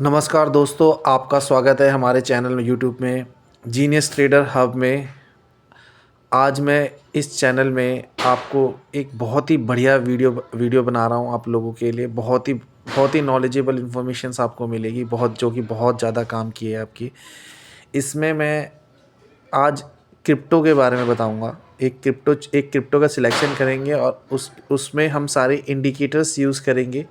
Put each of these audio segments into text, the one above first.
नमस्कार दोस्तों, आपका स्वागत है हमारे चैनल में यूट्यूब में जीनियस ट्रेडर हब में। आज मैं इस चैनल में आपको एक बहुत ही बढ़िया वीडियो बना रहा हूँ आप लोगों के लिए। बहुत ही नॉलेजेबल इन्फॉर्मेशंस आपको मिलेगी, जो कि बहुत ज़्यादा काम की है आपकी। इसमें मैं आज क्रिप्टो के बारे में बताऊँगा। एक क्रिप्टो का सिलेक्शन करेंगे और उसमें हम सारे इंडिकेटर्स यूज़ करेंगे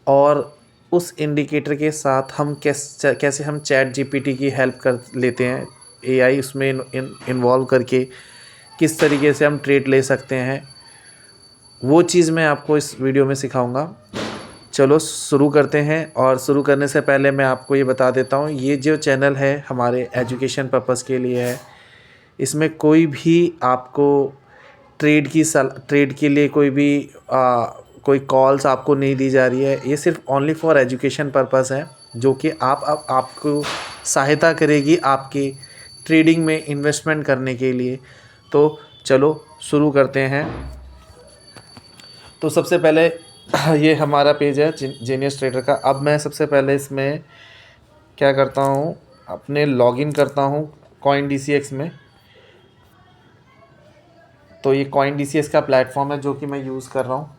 और उस इंडिकेटर के साथ हम कैसे हम चैट जीपीटी की हेल्प कर लेते हैं, एआई उसमें इन्वॉल्व करके किस तरीके से हम ट्रेड ले सकते हैं, वो चीज़ मैं आपको इस वीडियो में सिखाऊंगा। चलो शुरू करते हैं। और शुरू करने से पहले मैं आपको ये बता देता हूँ, ये जो चैनल है हमारे एजुकेशन पर्पज़ के लिए है। इसमें कोई भी आपको ट्रेड के लिए कोई कॉल्स आपको नहीं दी जा रही है। ये सिर्फ ओनली फॉर एजुकेशन पर्पस है, जो कि आपको सहायता करेगी आपकी ट्रेडिंग में इन्वेस्टमेंट करने के लिए। तो चलो शुरू करते हैं। तो सबसे पहले ये हमारा पेज है जीनियस ट्रेडर का। अब मैं सबसे पहले इसमें क्या करता हूँ, अपने लॉगिन करता हूँ CoinDCX में। तो ये CoinDCX का प्लेटफॉर्म है जो कि मैं यूज़ कर रहा हूँ।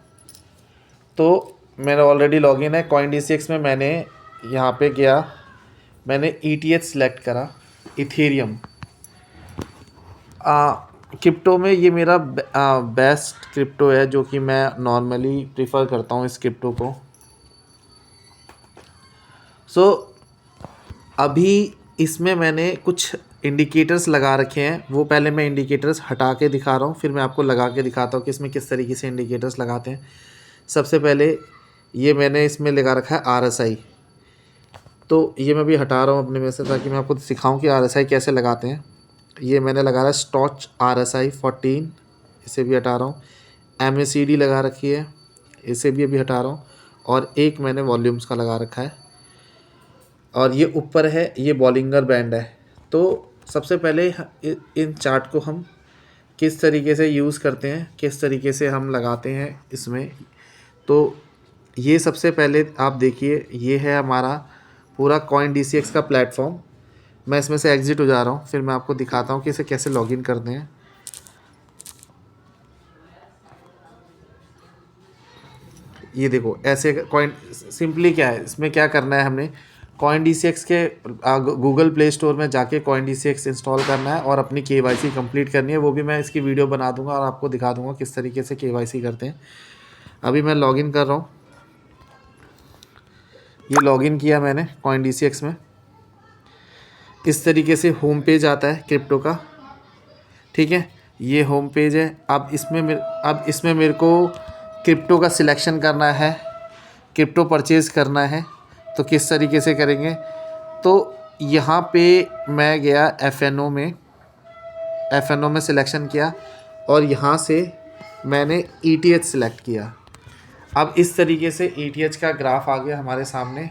तो मेरा ऑलरेडी लॉगिन है CoinDCX में। मैंने यहाँ पे गया, मैंने ETH सेलेक्ट करा, इथेरियम। क्रिप्टो में ये मेरा बेस्ट क्रिप्टो है, जो कि मैं नॉर्मली प्रिफ़र करता हूँ इस क्रिप्टो को। अभी इसमें मैंने कुछ इंडिकेटर्स लगा रखे हैं। वो पहले मैं इंडिकेटर्स हटा के दिखा रहा हूँ, फिर मैं आपको लगा के दिखाता हूँ कि इसमें किस तरीके से इंडिकेटर्स लगाते हैं। सबसे पहले ये मैंने इसमें लगा रखा है RSI। तो ये मैं भी हटा रहा हूँ अपने में से, ताकि मैं आपको सिखाऊं कि RSI कैसे लगाते हैं। ये मैंने लगा रहा है स्टॉच RSI 14, इसे भी हटा रहा हूँ। MACD लगा रखी है, इसे भी अभी हटा रहा हूँ। और एक मैंने वॉल्यूम्स का लगा रखा है, और ये ऊपर है, ये बॉलिंगर बैंड है। तो सबसे पहले इन चार्ट को हम किस तरीके से यूज़ करते हैं, किस तरीके से हम लगाते हैं इसमें। तो ये सबसे पहले आप देखिए, ये है हमारा पूरा CoinDCX का प्लेटफॉर्म। मैं इसमें से एग्ज़िट हो जा रहा हूँ, फिर मैं आपको दिखाता हूँ कि इसे कैसे लॉगिन करते हैं। ये देखो, ऐसे सिंपली क्या है, इसमें क्या करना है, हमने CoinDCX के गूगल प्ले स्टोर में जाके CoinDCX इंस्टॉल करना है और अपनी KYC कंप्लीट करनी है। वो भी मैं इसकी वीडियो बना दूंगा और आपको दिखा दूंगा किस तरीके से KYC करते हैं। अभी मैं लॉगिन कर रहा हूँ। ये लॉगिन किया मैंने CoinDCX में। इस तरीके से होम पेज आता है क्रिप्टो का, ठीक है। ये होम पेज है। अब इसमें मेरे को क्रिप्टो का सिलेक्शन करना है, क्रिप्टो परचेज़ करना है। तो किस तरीके से करेंगे, तो यहाँ पे मैं गया एफ एन ओ में सिलेक्शन किया, और यहाँ से मैंने ETH सेलेक्ट किया। अब इस तरीके से ETH का ग्राफ आ गया हमारे सामने।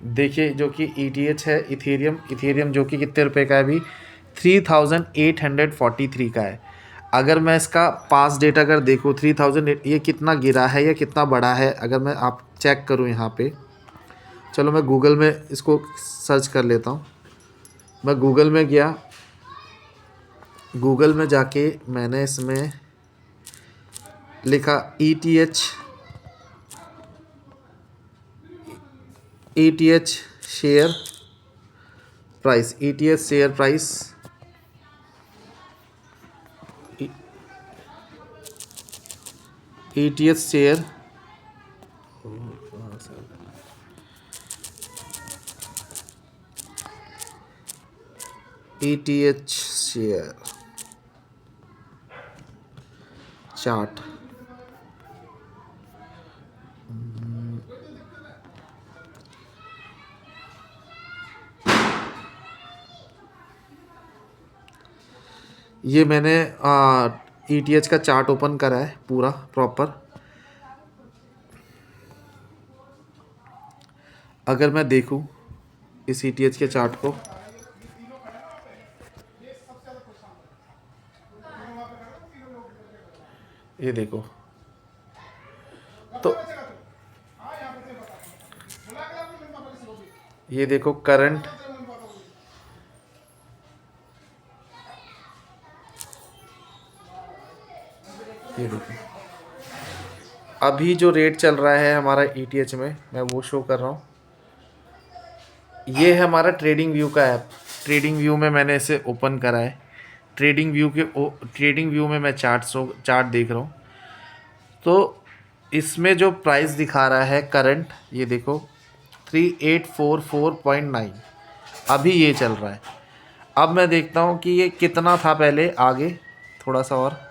देखिए, जो कि ETH है इथेरियम, जो कि कितने रुपए का है अभी, 3843 का है। अगर मैं इसका पास डेट अगर देखूँ 3000, ये कितना गिरा है या कितना बढ़ा है, अगर मैं आप चेक करूँ यहाँ पे। चलो मैं गूगल में इसको सर्च कर लेता हूँ। मैं गूगल में गया, गूगल में जाके मैंने इसमें लिखा ETH share price, ETH share price, ETH share, ETH share chart. ये मैंने ETH का चार्ट ओपन करा है पूरा प्रॉपर। अगर मैं देखूं इस ETH के चार्ट को, ये देखो, तो ये देखो करंट, ये देखो अभी जो रेट चल रहा है हमारा ईटीएच में, मैं वो शो कर रहा हूँ। ये है हमारा ट्रेडिंग व्यू का ऐप। ट्रेडिंग व्यू में मैंने इसे ओपन करा है। ट्रेडिंग व्यू में मैं चार्ट देख रहा हूँ। तो इसमें जो प्राइस दिखा रहा है करंट, ये देखो 3844.9 अभी ये चल रहा है। अब मैं देखता हूँ कि ये कितना था पहले, आगे थोड़ा सा और।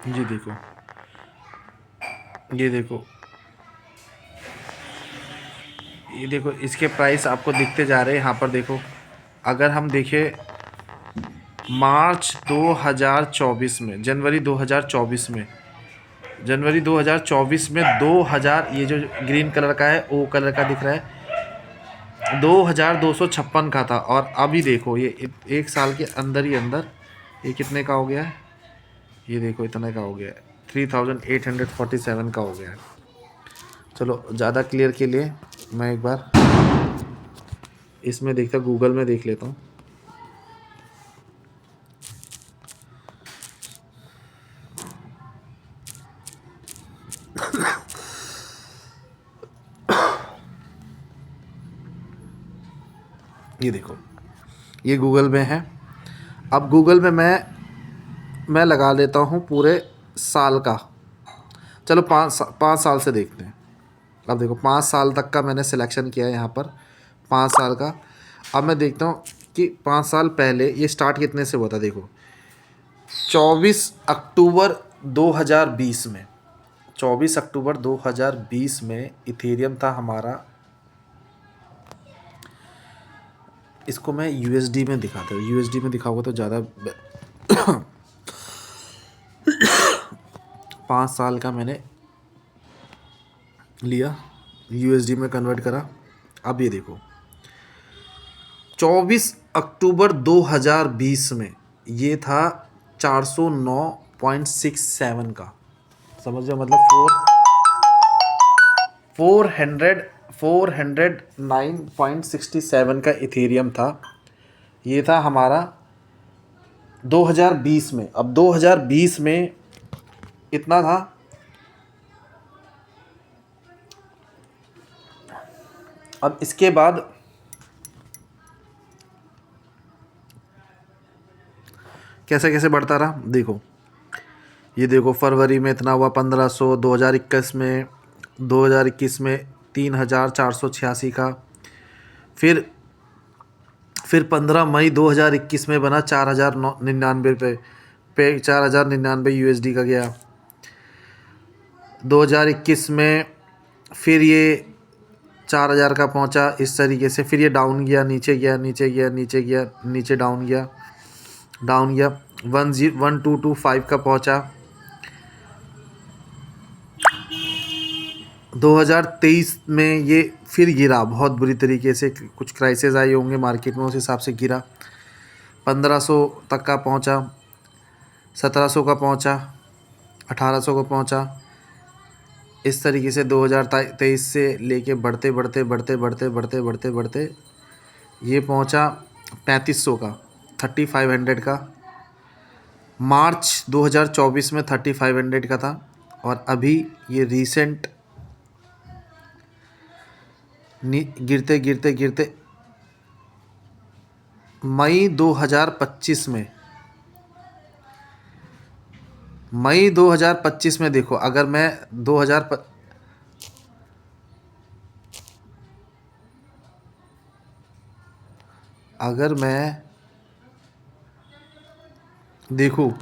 ये देखो, ये देखो, ये देखो इसके प्राइस आपको दिखते जा रहे हैं यहाँ पर। देखो अगर हम देखें मार्च 2024 में, जनवरी 2024 में 2000, ये जो ग्रीन कलर का है ओ कलर का दिख रहा है, 2256 का था। और अभी देखो ये एक साल के अंदर ही अंदर ये कितने का हो गया है, ये देखो इतने का हो गया है, 3847 का हो गया है। चलो ज़्यादा क्लियर के लिए मैं एक बार इसमें देखता, गूगल में देख लेता हूँ। ये देखो ये गूगल में है। अब गूगल में मैं लगा लेता हूँ पूरे साल का। चलो 5 साल से देखते हैं। अब देखो 5 साल तक का मैंने सिलेक्शन किया है यहाँ पर, 5 साल का। अब मैं देखता हूँ कि 5 साल पहले ये स्टार्ट कितने से हुआ था। देखो 24 अक्टूबर 2020 में, 24 अक्टूबर 2020 में इथेरियम था हमारा। इसको मैं यूएसडी में दिखाता हूँ, यूएसडी में दिखाऊंगा तो ज़्यादा 5 साल का मैंने लिया, यूएसडी में कन्वर्ट करा। अब ये देखो 24 अक्टूबर 2020 में ये था 409.67 का। समझ जाओ मतलब 409.67 का इथेरियम था। ये था हमारा 2020 में। अब 2020 में इतना था। अब इसके बाद कैसे कैसे बढ़ता रहा, देखो ये देखो फरवरी में इतना हुआ 1500, 2021 में 3486 का। फिर 15 मई 2021 में बना 4099 पे 4099 यूएसडी का गया। 2021 में फिर ये 4000 का पहुंचा इस तरीके से। फिर ये डाउन गया, नीचे गया, नीचे गया, नीचे गया, नीचे डाउन गया, 1225 का पहुंचा। 2023 में ये फिर गिरा बहुत बुरी तरीके से, कुछ क्राइसिस आई होंगे मार्केट में, उस हिसाब से गिरा। 1500 तक का पहुंचा, 1700 का पहुंचा, 1800 का पहुंचा। इस तरीके से 2023 से लेके बढ़ते बढ़ते बढ़ते बढ़ते बढ़ते बढ़ते बढ़ते ये पहुंचा 3500 का, 3500 का। मार्च 2024 में 3500 का था। और अभी ये रीसेंट गिरते गिरते गिरते मई 2025 में, मई 2025 में देखो, अगर मैं अगर मैं देखो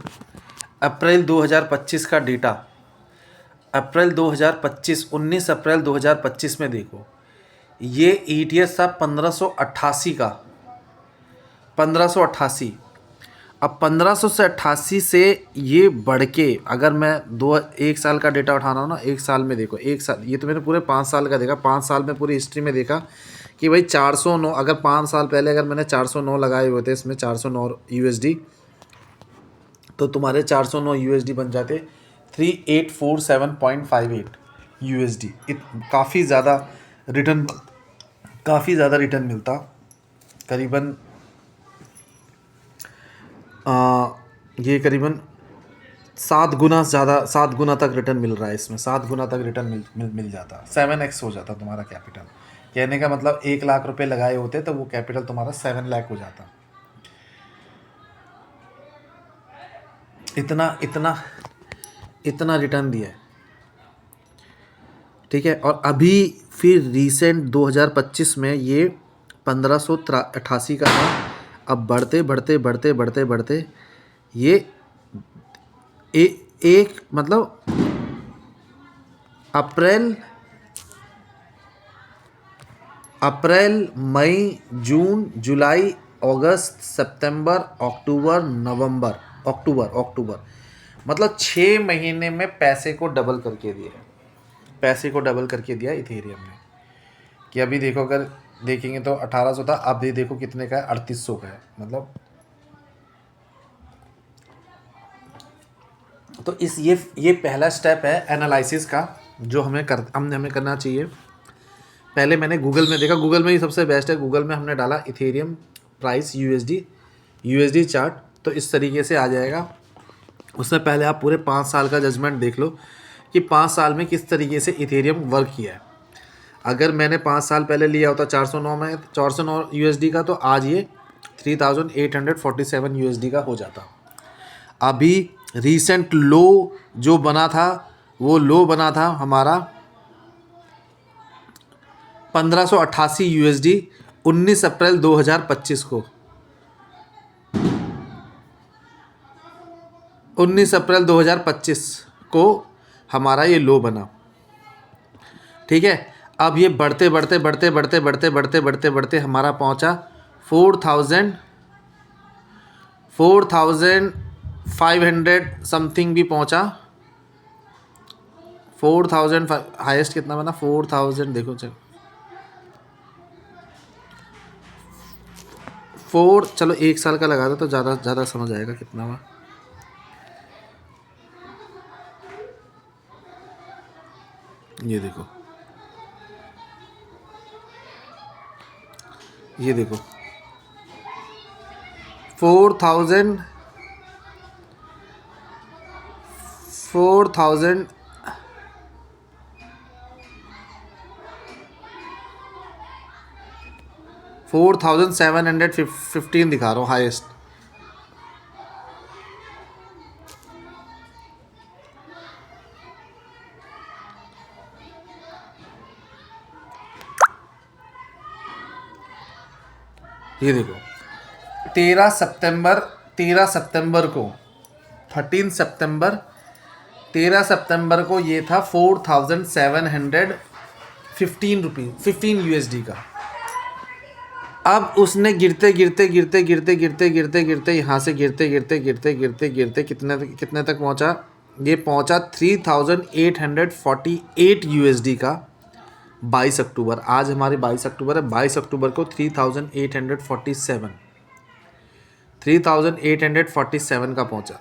अप्रैल 2025 का डेटा, अप्रैल 2025, 19 अप्रैल 2025 में देखो ये ETS था 1588 का, 1588। अब 1500 से 88 से ये बढ़ के, अगर मैं एक साल का डेटा उठाना हो ना, एक साल में देखो, एक साल, ये तो मैंने पूरे 5 साल का देखा, 5 साल में पूरी हिस्ट्री में देखा कि भाई 409, अगर 5 साल पहले अगर मैंने 409 लगाए हुए थे इसमें, 409 USD, तो तुम्हारे 409 USD बन जाते 3847.58 USD। काफ़ी ज़्यादा रिटर्न, काफ़ी ज़्यादा रिटर्न मिलता, करीबन ये करीबन 7 गुना ज़्यादा, 7 गुना तक रिटर्न मिल रहा है इसमें, 7 गुना तक रिटर्न मिल जाता, 7x हो जाता तुम्हारा कैपिटल। कहने का मतलब 1 लाख रुपए लगाए होते तो वो कैपिटल तुम्हारा 7 लाख हो जाता। इतना रिटर्न दिया है, ठीक है। और अभी फिर रिसेंट 2025 में ये 1588 का था। अब बढ़ते बढ़ते बढ़ते बढ़ते बढ़ते ये एक मतलब अप्रैल मई जून जुलाई अगस्त सितंबर अक्टूबर नवंबर, अक्टूबर मतलब 6 महीने में पैसे को डबल करके दिया, पैसे को डबल करके दिया इथेरियम ने। कि अभी देखो, अगर देखेंगे तो 1800 था, अब ये देखो कितने का है, 3800 का है। मतलब तो ये पहला स्टेप है एनालिसिस का, जो हमें करना चाहिए। पहले मैंने गूगल में देखा, गूगल में ही सबसे बेस्ट है। गूगल में हमने डाला इथेरियम प्राइस यूएसडी चार्ट, तो इस तरीके से आ जाएगा। उससे पहले आप पूरे 5 साल का जजमेंट देख लो कि 5 साल में किस तरीके से इथेरियम वर्क किया है। अगर मैंने 5 साल पहले लिया होता 409 में, 409 USD का, तो आज ये 3847 USD का हो जाता। अभी रीसेंट लो जो बना था, वो लो बना था हमारा 1588 USD 19 अप्रैल 2025 को, 19 अप्रैल 2025 को हमारा ये लो बना, ठीक है। अब ये बढ़ते बढ़ते बढ़ते बढ़ते बढ़ते बढ़ते बढ़ते बढ़ते हमारा पहुंचा 4500 समथिंग भी पहुंचा, 4000 हाईएस्ट कितना बना, 4000 देखो चलो, 4, चलो 1 साल का लगा दो तो ज़्यादा समझ आएगा कितना हुआ। ये देखो, ये देखो 4000 4715 दिखा रहा हूँ हाईएस्ट। ये देखो 13 सितंबर को 13 सितंबर को ये था 4715 रुपीज़, 15 USD का। अब उसने गिरते गिरते गिरते गिरते गिरते गिरते गिरते यहाँ से गिरते गिरते गिरते गिरते गिरते कितने तक पहुँचा, ये पहुँचा 3848 USD का 22 अक्टूबर। आज हमारी 22 अक्टूबर है, 22 अक्टूबर को 3847 का पहुँचा।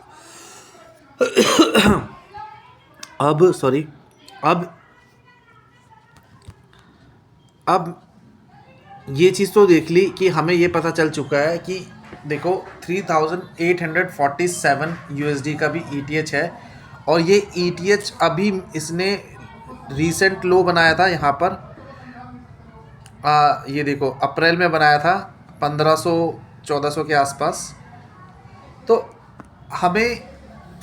अब ये चीज़ तो देख ली कि हमें ये पता चल चुका है कि देखो 3847 USD का भी ETH है, और ये ETH अभी इसने रीसेंट लो बनाया था यहाँ पर, ये देखो अप्रैल में बनाया था 1500-1400 के आसपास। तो हमें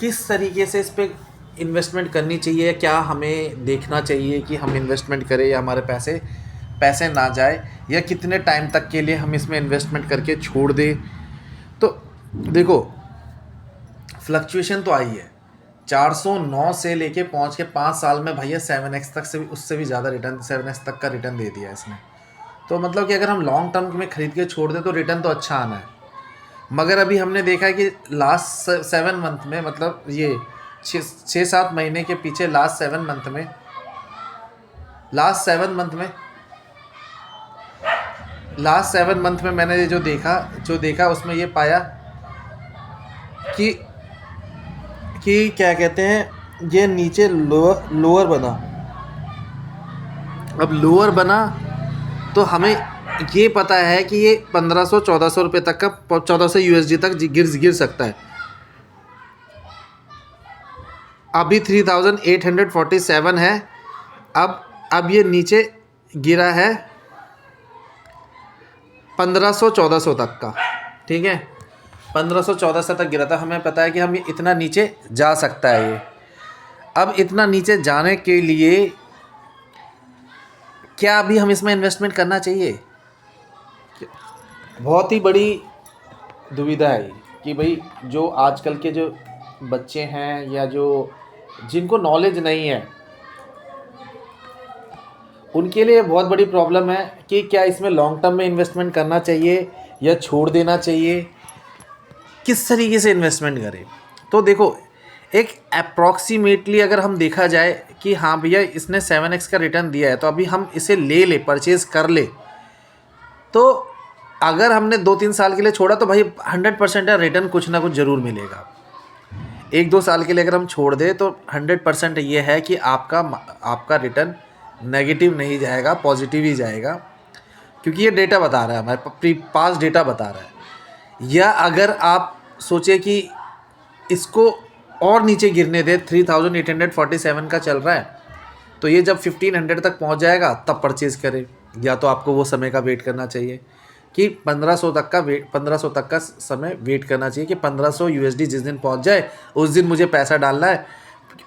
किस तरीके से इस पर इन्वेस्टमेंट करनी चाहिए, क्या हमें देखना चाहिए कि हम इन्वेस्टमेंट करें या हमारे पैसे ना जाए, या कितने टाइम तक के लिए हम इसमें इन्वेस्टमेंट करके छोड़ दें। तो देखो फ्लक्चुएशन तो आई है, 409 से लेके पहुंच के 5 साल में भैया 7x तक से भी, उससे भी ज़्यादा रिटर्न, 7x तक का रिटर्न दे दिया इसने। तो मतलब कि अगर हम लॉन्ग टर्म में ख़रीद के छोड़ दें तो रिटर्न तो अच्छा आना है। मगर अभी हमने देखा है कि लास्ट 7 मंथ में, मतलब ये 6-7 महीने के पीछे लास्ट 7 मंथ में मैंने जो देखा उसमें ये पाया कि क्या कहते हैं, ये नीचे लोअर बना। अब लोअर बना तो हमें ये पता है कि ये 1500-1400 रुपये तक का, 1400 USD तक गिर सकता है। अभी 3847 है। अब ये नीचे गिरा है 1500-1400 तक का, ठीक है, 1500-1400 तक गिरा था। हमें पता है कि हम ये इतना नीचे जा सकता है ये। अब इतना नीचे जाने के लिए क्या अभी हम इसमें इन्वेस्टमेंट करना चाहिए? बहुत ही बड़ी दुविधा है कि भाई जो आजकल के जो बच्चे हैं या जो जिनको नॉलेज नहीं है, उनके लिए बहुत बड़ी प्रॉब्लम है कि क्या इसमें लॉन्ग टर्म में इन्वेस्टमेंट करना चाहिए या छोड़ देना चाहिए, किस तरीके से इन्वेस्टमेंट करें। तो देखो, एक अप्रॉक्सीमेटली अगर हम देखा जाए कि हाँ भैया इसने 7x का रिटर्न दिया है, तो अभी हम इसे परचेज़ कर ले, तो अगर हमने 2-3 साल के लिए छोड़ा तो भाई 100% रिटर्न कुछ ना कुछ ज़रूर मिलेगा। 1-2 साल के लिए अगर हम छोड़ दें तो 100% ये है कि आपका रिटर्न नेगेटिव नहीं जाएगा, पॉजिटिव ही जाएगा, क्योंकि ये डेटा बता रहा है, हमारे पास डेटा बता रहा है। या अगर आप सोचे कि इसको और नीचे गिरने दे, 3847 का चल रहा है, तो ये जब 1500 तक पहुंच जाएगा तब परचेज़ करें। या तो आपको वो समय का वेट करना चाहिए कि 1500 तक का समय वेट करना चाहिए कि 1500 USD जिस दिन पहुंच जाए उस दिन मुझे पैसा डालना है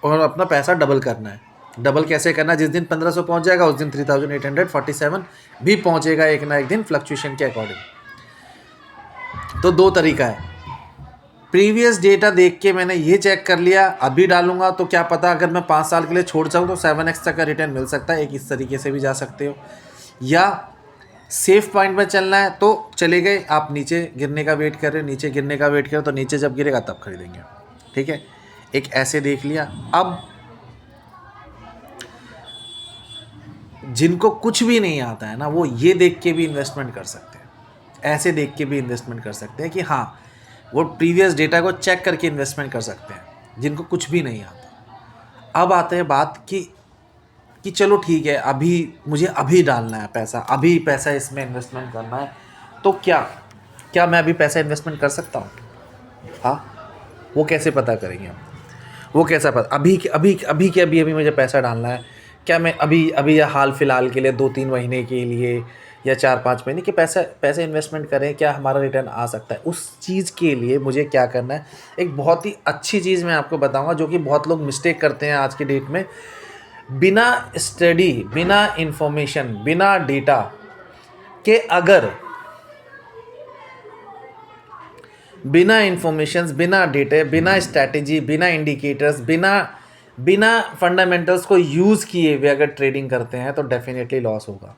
और अपना पैसा डबल करना है। डबल कैसे करना है? जिस दिन 1500 पहुंच जाएगा उस दिन 3847 भी पहुंचेगा एक ना एक दिन, फ्लक्चुएशन के अकॉर्डिंग। तो 2 तरीका है। प्रीवियस डेटा देख के मैंने ये चेक कर लिया, अभी डालूंगा तो क्या पता अगर मैं 5 साल के लिए छोड़ जाऊँ तो 7x तक का रिटर्न मिल सकता है। एक इस तरीके से भी जा सकते हो। या सेफ पॉइंट में चलना है तो चले गए, आप नीचे गिरने का वेट कर रहे हो, नीचे गिरने का वेट करो, तो नीचे जब गिरेगा तब खरीदेंगे, ठीक है। एक ऐसे देख लिया। अब जिनको कुछ भी नहीं आता है ना, वो ये देख के भी इन्वेस्टमेंट कर सकते हैं, ऐसे देख के भी इन्वेस्टमेंट कर सकते हैं कि हाँ, वो प्रीवियस डेटा को चेक करके इन्वेस्टमेंट कर सकते हैं, जिनको कुछ भी नहीं आता। अब आते हैं बात कि चलो ठीक है, मुझे अभी डालना है पैसा, अभी पैसा इसमें इन्वेस्टमेंट करना है, तो क्या मैं अभी पैसा इन्वेस्टमेंट कर सकता हूँ? हाँ, वो कैसे पता करेंगे हम? वो कैसा पता अभी मुझे पैसा डालना है, क्या मैं अभी या हाल फिलहाल के लिए 2-3 महीने के लिए या 4-5 महीने के पैसे इन्वेस्टमेंट करें, क्या हमारा रिटर्न आ सकता है? उस चीज़ के लिए मुझे क्या करना है, एक बहुत ही अच्छी चीज़ मैं आपको बताऊंगा जो कि बहुत लोग मिस्टेक करते हैं आज की डेट में। बिना स्टडी, बिना इंफॉर्मेशन, बिना डेटा के, अगर बिना इंफॉर्मेशंस, बिना डेटा, बिना स्ट्रैटेजी, बिना इंडिकेटर्स, बिना फंडामेंटल्स को यूज़ किए हुए अगर ट्रेडिंग करते हैं तो डेफिनेटली लॉस होगा।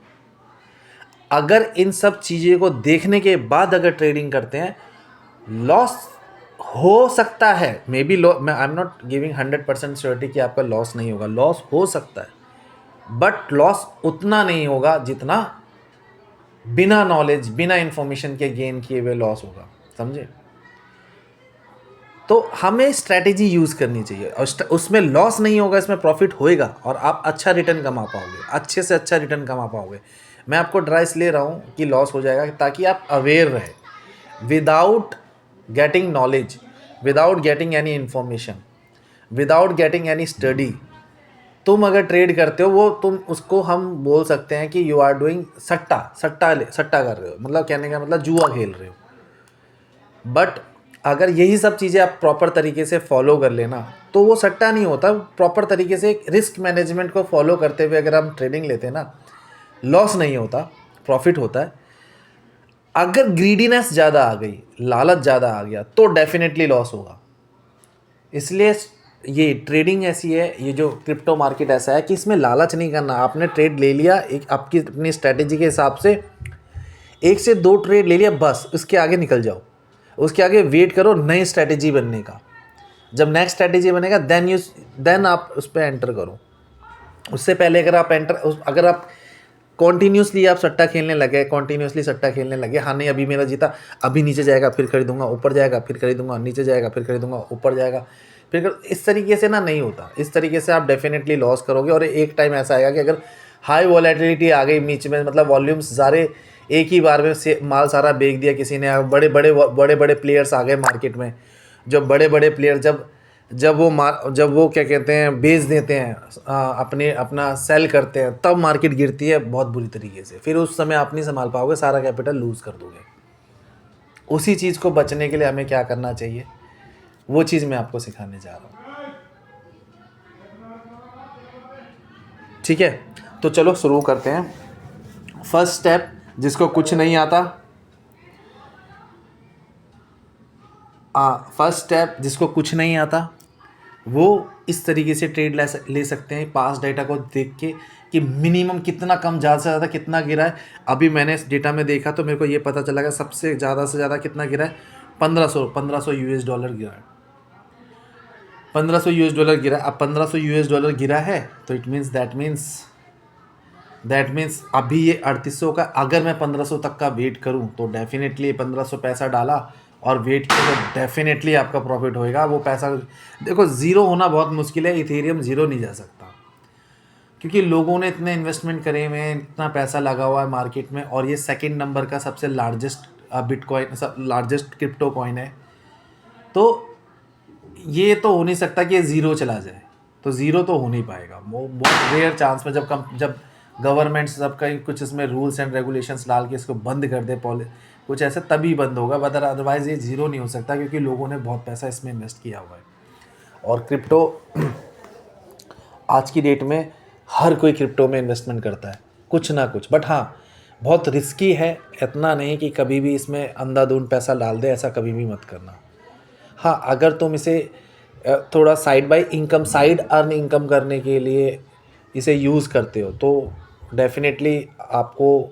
अगर इन सब चीज़ों को देखने के बाद अगर ट्रेडिंग करते हैं, लॉस हो सकता है, may be I am not giving 100% surety कि आपका लॉस नहीं होगा, लॉस हो सकता है, बट लॉस उतना नहीं होगा जितना बिना नॉलेज, बिना इंफॉर्मेशन के गेन किए हुए लॉस होगा, समझे? तो हमें स्ट्रैटेजी यूज़ करनी चाहिए और उसमें लॉस नहीं होगा, इसमें प्रॉफिट होएगा और आप अच्छा रिटर्न कमा पाओगे, अच्छे से अच्छा रिटर्न कमा पाओगे। मैं आपको एडवाइस ले रहा हूँ कि लॉस हो जाएगा, ताकि आप अवेयर रहे, without getting knowledge, without getting any information, without getting any study. तुम अगर ट्रेड करते हो, वो तुम उसको हम बोल सकते हैं कि यू आर डूइंग सट्टा कर रहे हो, मतलब कहने का मतलब जुआ खेल रहे हो। बट अगर यही सब चीज़ें आप प्रॉपर तरीके से फॉलो कर लेना तो वो सट्टा नहीं होता। प्रॉपर तरीके से रिस्क मैनेजमेंट को फॉलो करते हुए अगर हम ट्रेडिंग लेते हैं ना, लॉस नहीं होता, प्रॉफिट होता है। अगर ग्रीडीनेस ज़्यादा आ गई, लालच ज़्यादा आ गया, तो डेफिनेटली लॉस होगा। इसलिए ये ट्रेडिंग ऐसी है, ये जो क्रिप्टो मार्केट ऐसा है कि इसमें लालच नहीं करना। आपने ट्रेड ले लिया एक आपकी अपनी स्ट्रैटेजी के हिसाब से, 1 से 2 ट्रेड ले लिया बस, उसके आगे निकल जाओ, उसके आगे वेट करो नई स्ट्रैटेजी बनने का। जब नेक्स्ट स्ट्रैटेजी बनेगा देन आप उस पर एंटर करो। उससे पहले अगर आप कॉन्टीन्यूसली आप सट्टा खेलने लगे, कॉन्टीन्यूसली सट्टा खेलने लगे, हाँ नहीं अभी मेरा जीता, अभी नीचे जाएगा फिर खरीदूंगा, ऊपर जाएगा फिर खरीदूंगा, नीचे जाएगा फिर खरीदूंगा, ऊपर जाएगा इस तरीके से ना नहीं होता। इस तरीके से आप डेफिनेटली लॉस करोगे। और एक टाइम ऐसा आएगा कि अगर हाई वॉलेटिलिटी आ गई बीच में, मतलब वॉल्यूम्स सारे एक ही बार में से माल सारा बेच दिया किसी ने, बड़े बड़े प्लेयर्स आ गए मार्केट में, जो बड़े बड़े प्लेयर जब वो क्या कहते हैं बेच देते हैं, अपना सेल करते हैं, तब मार्केट गिरती है बहुत बुरी तरीके से। फिर उस समय आप नहीं संभाल पाओगे, सारा कैपिटल लूज़ कर दोगे। उसी चीज़ को बचने के लिए हमें क्या करना चाहिए, वो चीज़ मैं आपको सिखाने जा रहा हूँ। ठीक है, तो चलो शुरू करते हैं। फर्स्ट स्टेप, जिसको कुछ नहीं आता, फर्स्ट स्टेप जिसको कुछ नहीं आता वो इस तरीके से ट्रेड ले सकते हैं पास डेटा को देख के कि मिनिमम कितना कम, ज़्यादा से ज़्यादा कितना गिरा है। अभी मैंने इस डेटा में देखा तो मेरे को ये पता चला कि सबसे ज़्यादा से ज़्यादा कितना गिरा है, 1500 यूएस डॉलर गिरा है। 1500 यूएस डॉलर गिरा। अब 1500 यूएस डॉलर गिरा है तो दैट मीन्स अभी ये 3800 का, अगर मैं 1500 तक का वेट करूं तो डेफिनेटली 1500 पैसा डाला और वेट किया तो डेफिनेटली आपका प्रॉफिट होएगा। वो पैसा देखो, ज़ीरो होना बहुत मुश्किल है, इथेरियम ज़ीरो नहीं जा सकता, क्योंकि लोगों ने इतने इन्वेस्टमेंट करे हुए हैं, इतना पैसा लगा हुआ है मार्केट में, और ये सेकंड नंबर का सबसे लार्जेस्ट लार्जेस्ट क्रिप्टो कॉइन है। तो ये तो हो नहीं सकता कि ये ज़ीरो चला जाए, तो ज़ीरो तो हो नहीं पाएगा। वो बहुत रेयर चांस में जब गवर्नमेंट सबका कुछ इसमें रूल्स एंड रेगुलेशंस डाल के इसको बंद कर दे, कुछ ऐसे, तभी बंद होगा, बट अदरवाइज़ ये ज़ीरो नहीं हो सकता, क्योंकि लोगों ने बहुत पैसा इसमें इन्वेस्ट किया हुआ है। और क्रिप्टो आज की डेट में हर कोई क्रिप्टो में इन्वेस्टमेंट करता है कुछ ना कुछ, बट हाँ बहुत रिस्की है। इतना नहीं कि कभी भी इसमें अंधाधुंध पैसा डाल दे, ऐसा कभी भी मत करना। हाँ, अगर तुम इसे थोड़ा साइड अर्न इनकम करने के लिए इसे यूज़ करते हो तो डेफिनेटली आपको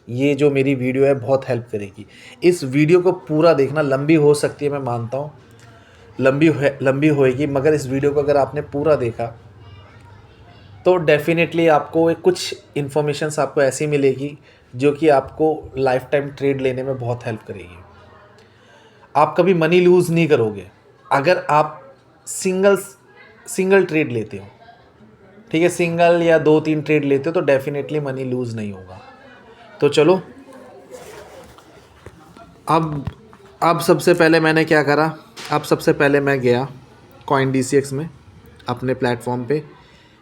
ये जो मेरी वीडियो है बहुत हेल्प करेगी। इस वीडियो को पूरा देखना, लंबी हो सकती है, मैं मानता हूँ लंबी होएगी, मगर इस वीडियो को अगर आपने पूरा देखा तो डेफिनेटली आपको कुछ इन्फॉर्मेशंस आपको ऐसी मिलेगी जो कि आपको लाइफ टाइम ट्रेड लेने में बहुत हेल्प करेगी। आप कभी मनी लूज़ नहीं करोगे अगर आप सिंगल ट्रेड लेते हो। ठीक है, सिंगल या 2-3 ट्रेड लेते हो तो डेफिनेटली मनी लूज़ नहीं होगा। तो चलो, अब सबसे पहले मैंने क्या करा, अब सबसे पहले मैं गया CoinDCX में अपने प्लेटफॉर्म पे।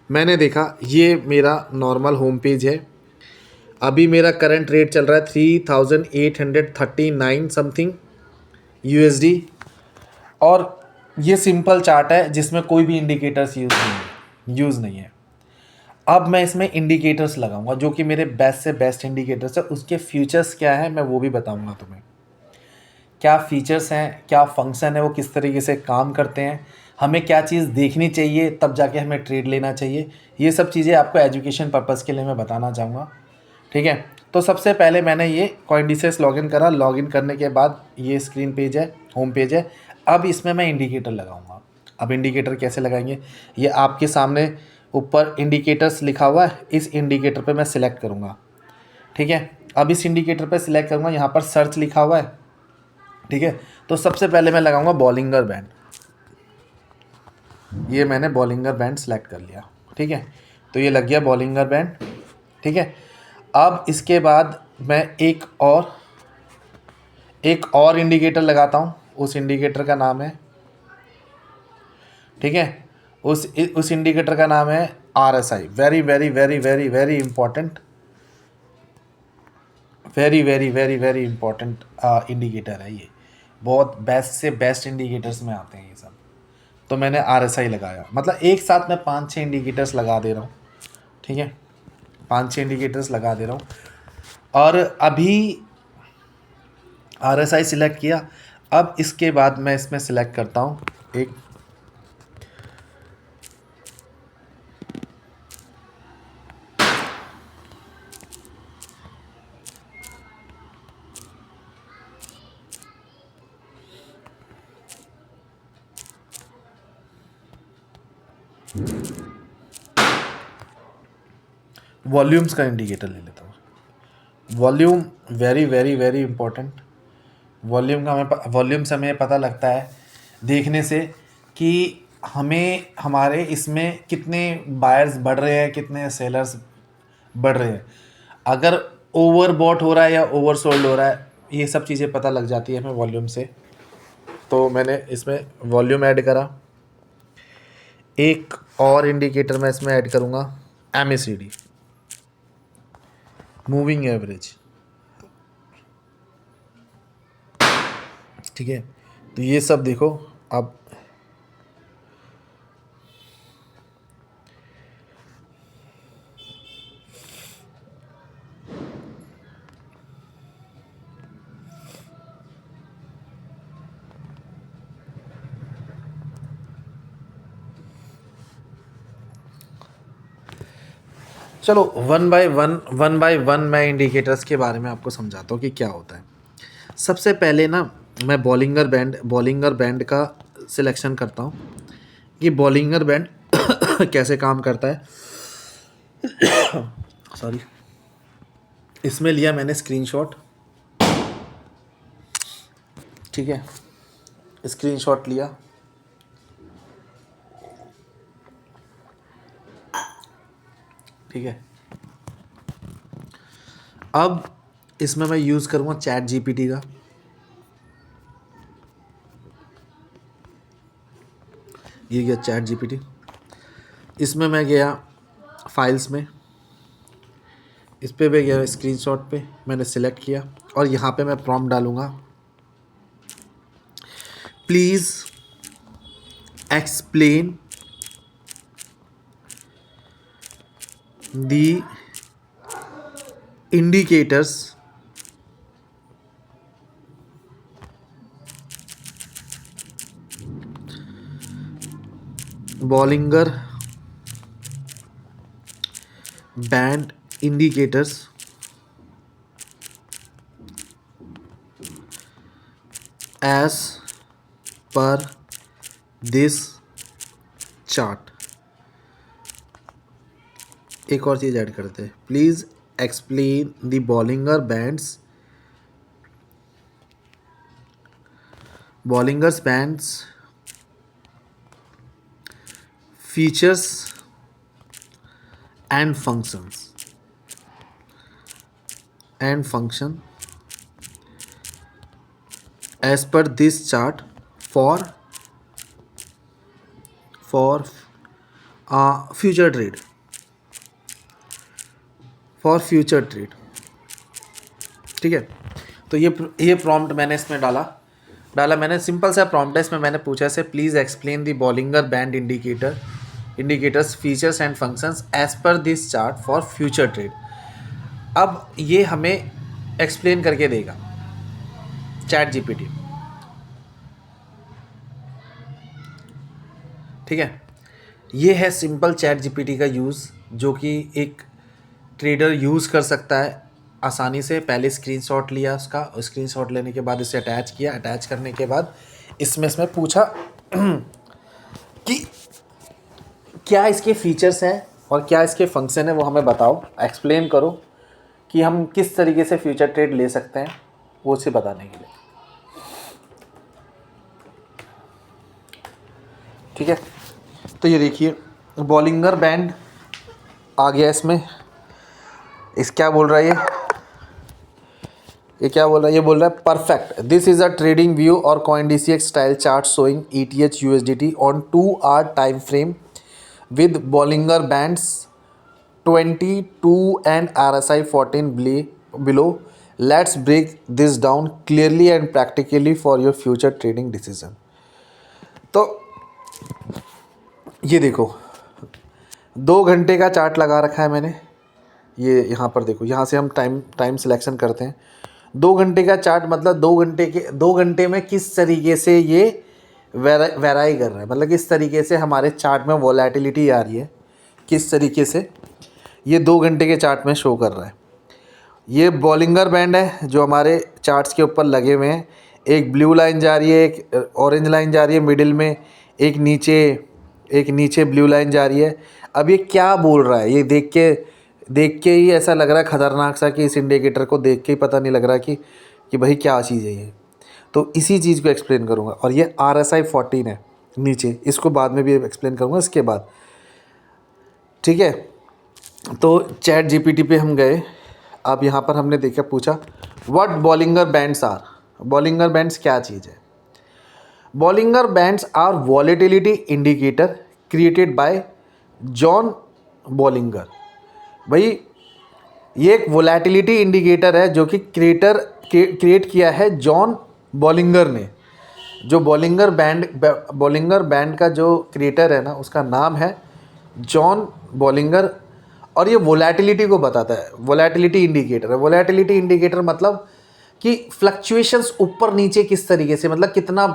मैंने देखा ये मेरा नॉर्मल होम पेज है। अभी मेरा करंट रेट चल रहा है 3839 समथिंग USD, और ये सिंपल चार्ट है जिसमें कोई भी इंडिकेटर्स यूज़ नहीं है। अब मैं इसमें इंडिकेटर्स लगाऊंगा जो कि मेरे बेस्ट से बेस्ट इंडिकेटर्स है। उसके फीचर्स क्या है मैं वो भी बताऊंगा तुम्हें, क्या फीचर्स हैं, क्या फंक्शन है, वो किस तरीके से काम करते हैं, हमें क्या चीज़ देखनी चाहिए तब जाके हमें ट्रेड लेना चाहिए। ये सब चीज़ें आपको एजुकेशन पर्पज़ के लिए मैं बताना चाहूँगा। ठीक है, तो सबसे पहले मैंने ये CoinDCX लॉगिन करा। लॉगिन करने के बाद ये स्क्रीन पेज है, होम पेज है। अब इसमें मैं इंडिकेटर लगाऊंगा। अब इंडिकेटर कैसे लगाएंगे, ये आपके सामने ऊपर इंडिकेटर्स लिखा हुआ है, इस इंडिकेटर पे मैं सिलेक्ट करूँगा। ठीक है, अब इस इंडिकेटर पे सिलेक्ट करूँगा, यहाँ पर सर्च लिखा हुआ है। ठीक है, तो सबसे पहले मैं लगाऊंगा बॉलिंगर बैंड। ये मैंने बॉलिंगर बैंड सेलेक्ट कर लिया। ठीक है, तो ये लग गया बॉलिंगर बैंड। ठीक है, अब इसके बाद मैं एक और इंडिकेटर लगाता हूँ। उस इंडिकेटर का नाम है, ठीक है, उस इंडिकेटर का नाम है RSI। Very very very very very important, very very very very important indicator है ये। बहुत बेस्ट से बेस्ट इंडिकेटर्स में आते हैं ये सब। तो मैंने RSI लगाया, मतलब एक साथ मैं 5-6 इंडिकेटर्स लगा दे रहा हूँ। ठीक है, 5-6 इंडिकेटर्स लगा दे रहा हूँ। और अभी RSI सिलेक्ट किया। अब इसके बाद मैं इसमें सिलेक्ट करता हूँ एक वॉल्यूम्स का इंडिकेटर ले लेता हूँ। Volume very very very important. Volume से हमें पता लगता है देखने से कि हमें हमारे इसमें कितने बायर्स बढ़ रहे हैं, कितने सेलर्स बढ़ रहे हैं। अगर ओवर बॉट हो रहा है या ओवर सोल्ड हो रहा है, ये सब चीज़ें पता लग जाती है हमें वॉल्यूम से। तो मैंने इसमें वॉल्यूम ऐड करा। एक और इंडिकेटर मैं इसमें ऐड करूँगा, MACD, मूविंग एवरेज। ठीक है, तो ये सब देखो अब। चलो वन बाय वन मैं इंडिकेटर्स के बारे में आपको समझाता हूँ कि क्या होता है। सबसे पहले ना मैं बॉलिंगर बैंड का सिलेक्शन करता हूँ कि बॉलिंगर बैंड कैसे काम करता है। सॉरी, इसमें लिया मैंने स्क्रीनशॉट। ठीक है, स्क्रीनशॉट लिया। ठीक है, अब इसमें मैं यूज़ करूँगा चैट GPT का। ये गया चैट GPT। इसमें मैं गया फाइल्स में, इस पे भी गया स्क्रीनशॉट पे, मैंने सिलेक्ट किया और यहाँ पे मैं प्रॉम्प्ट डालूँगा, please explain the indicators Bollinger Band indicators as per this chart। एक और चीज़ ऐड करते हैं, please explain the Bollinger's bands features and function as per this chart for future trade, ठीक है। तो ये प्रॉम्प्ट मैंने इसमें डाला मैंने, सिंपल सा प्रॉम्प्ट है। इसमें मैंने पूछा से please explain the Bollinger band indicators features and functions as per this chart for future trade. अब ये हमें एक्सप्लेन करके देगा चैट GPT। ठीक है, ये है सिंपल चैट GPT का यूज़, जो कि एक ट्रेडर यूज़ कर सकता है आसानी से। पहले स्क्रीनशॉट लिया उसका, स्क्रीनशॉट लेने के बाद इसे अटैच किया। अटैच करने के बाद इसमें पूछा कि क्या इसके फीचर्स हैं और क्या इसके फंक्शन है, वो हमें बताओ, एक्सप्लेन करो कि हम किस तरीके से फ्यूचर ट्रेड ले सकते हैं, वो उसे बताने के लिए। ठीक है, तो ये देखिए बॉलिंगर बैंड आ गया इसमें। क्या बोल रहा है ये क्या बोल रहा है? ये बोल रहा है perfect, this is a trading view और CoinDCX style chart showing ETH USDT on 2 hour time frame with Bollinger bands 22 and RSI 14 below. Let's break this down clearly and practically for your future trading decision. तो ये देखो 2 घंटे का chart लगा रखा है मैंने। ये यहाँ पर देखो, यहाँ से हम टाइम सिलेक्शन करते हैं। 2 घंटे का चार्ट, मतलब 2 घंटे में किस तरीके से ये वेराई कर रहा है, मतलब किस तरीके से हमारे चार्ट में वोलेटिलिटी आ रही है, किस तरीके से ये 2 घंटे के चार्ट में शो कर रहा है। ये बॉलिंगर बैंड है जो हमारे चार्ट्स के ऊपर लगे हुए हैं। एक ब्लू लाइन जा रही है, एक ऑरेंज लाइन जा रही है मिडिल में, एक नीचे एक नीचे ब्लू लाइन जा रही है। अब ये क्या बोल रहा है, ये देख के ही ऐसा लग रहा है ख़तरनाक सा कि इस इंडिकेटर को देख के ही पता नहीं लग रहा कि भाई क्या चीज़ है ये। तो इसी चीज़ को एक्सप्लेन करूँगा। और ये RSI 14 है नीचे, इसको बाद में भी एक्सप्लेन करूँगा इसके बाद, ठीक है। तो चैट GPT पे हम गए। अब यहाँ पर हमने देखा, पूछा what Bollinger bands are. Bollinger bands क्या चीज़ है? Bollinger bands are volatility indicator created by John Bollinger. भाई ये एक वोलेटिलिटी इंडिकेटर है जो कि क्रिएट किया है जॉन बॉलिंगर ने। जो बॉलिंगर बैंड का जो क्रिएटर है ना, उसका नाम है जॉन बॉलिंगर। और ये वोलेटिलिटी को बताता है, वोलेटिलिटी इंडिकेटर है। वोलेटिलिटी इंडिकेटर मतलब कि फ्लक्चुएशंस ऊपर नीचे किस तरीके से, मतलब कितना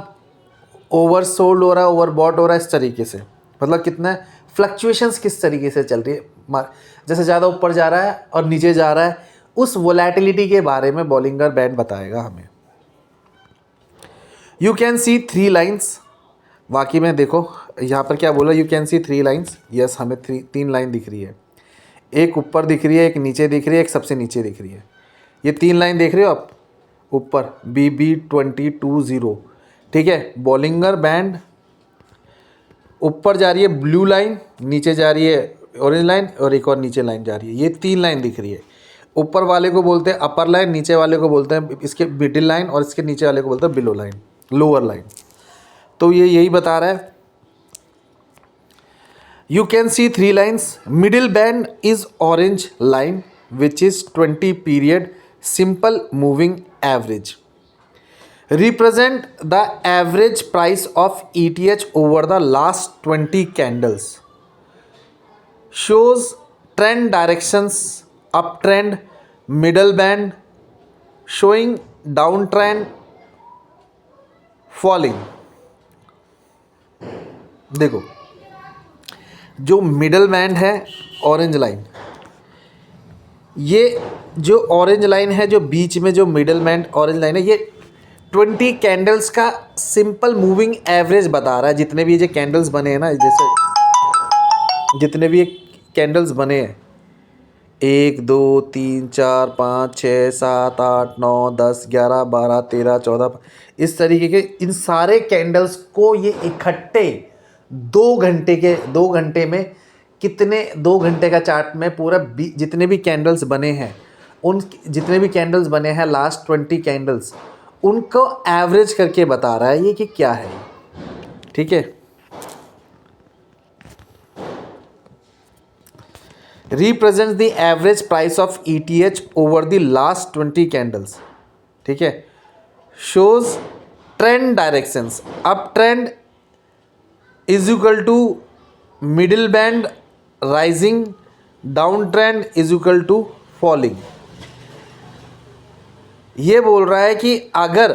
ओवरसोल्ड हो रहा है, ओवरबॉट हो रहा है, इस तरीके से, मतलब कितना फ्लक्चुएशंस किस तरीके से चल रही है, जैसे ज़्यादा ऊपर जा रहा है और नीचे जा रहा है, उस वोलेटिलिटी के बारे में बॉलिंगर बैंड बताएगा हमें। You can see 3 lines. वाकई में देखो यहाँ पर क्या बोला, you can see 3 lines. Yes, हमें 3 लाइन दिख रही है। एक ऊपर दिख रही है, एक नीचे दिख रही है, एक सबसे नीचे दिख रही है। ये 3 लाइन देख रहे हो आप ऊपर, BB2020, ठीक है। बॉलिंगर बैंड ऊपर जा रही है ब्लू लाइन, नीचे जा रही है ऑरेंज लाइन, और एक और नीचे लाइन जा रही है। ये 3 लाइन दिख रही है। ऊपर वाले को बोलते हैं अपर लाइन, नीचे वाले को बोलते हैं इसके मिडिल लाइन, और इसके नीचे वाले को बोलते हैं बिलो लाइन, लोअर लाइन। तो ये यही बता रहा है। You can see 3 lines. Middle band is orange line which is 20 period simple moving average, represent the average price of ETH over the last 20 candles, shows trend directions, uptrend, middle band, showing downtrend, falling। देखो जो middle band है orange line, ये जो orange line है, जो बीच में जो middle band orange line है, ये 20 कैंडल्स का सिंपल मूविंग एवरेज बता रहा है। जितने भी ये कैंडल्स बने हैं ना, जैसे जितने भी कैंडल्स बने हैं, 1 2 3 4 5 6 7 8 9 10 11 12 13 14, इस तरीके के इन सारे कैंडल्स को ये इकट्ठे 2 घंटे में कितने, 2 घंटे का चार्ट में पूरा जितने भी कैंडल्स बने हैं, उन जितने भी कैंडल्स बने हैं लास्ट 20 कैंडल्स, उनको एवरेज करके बता रहा है ये कि क्या है, ठीक है। Represent the average price of ETH over the last 20 candles, ठीक है। Shows trend directions, up trend is equal to middle band rising, down trend is equal to falling. ये बोल रहा है कि अगर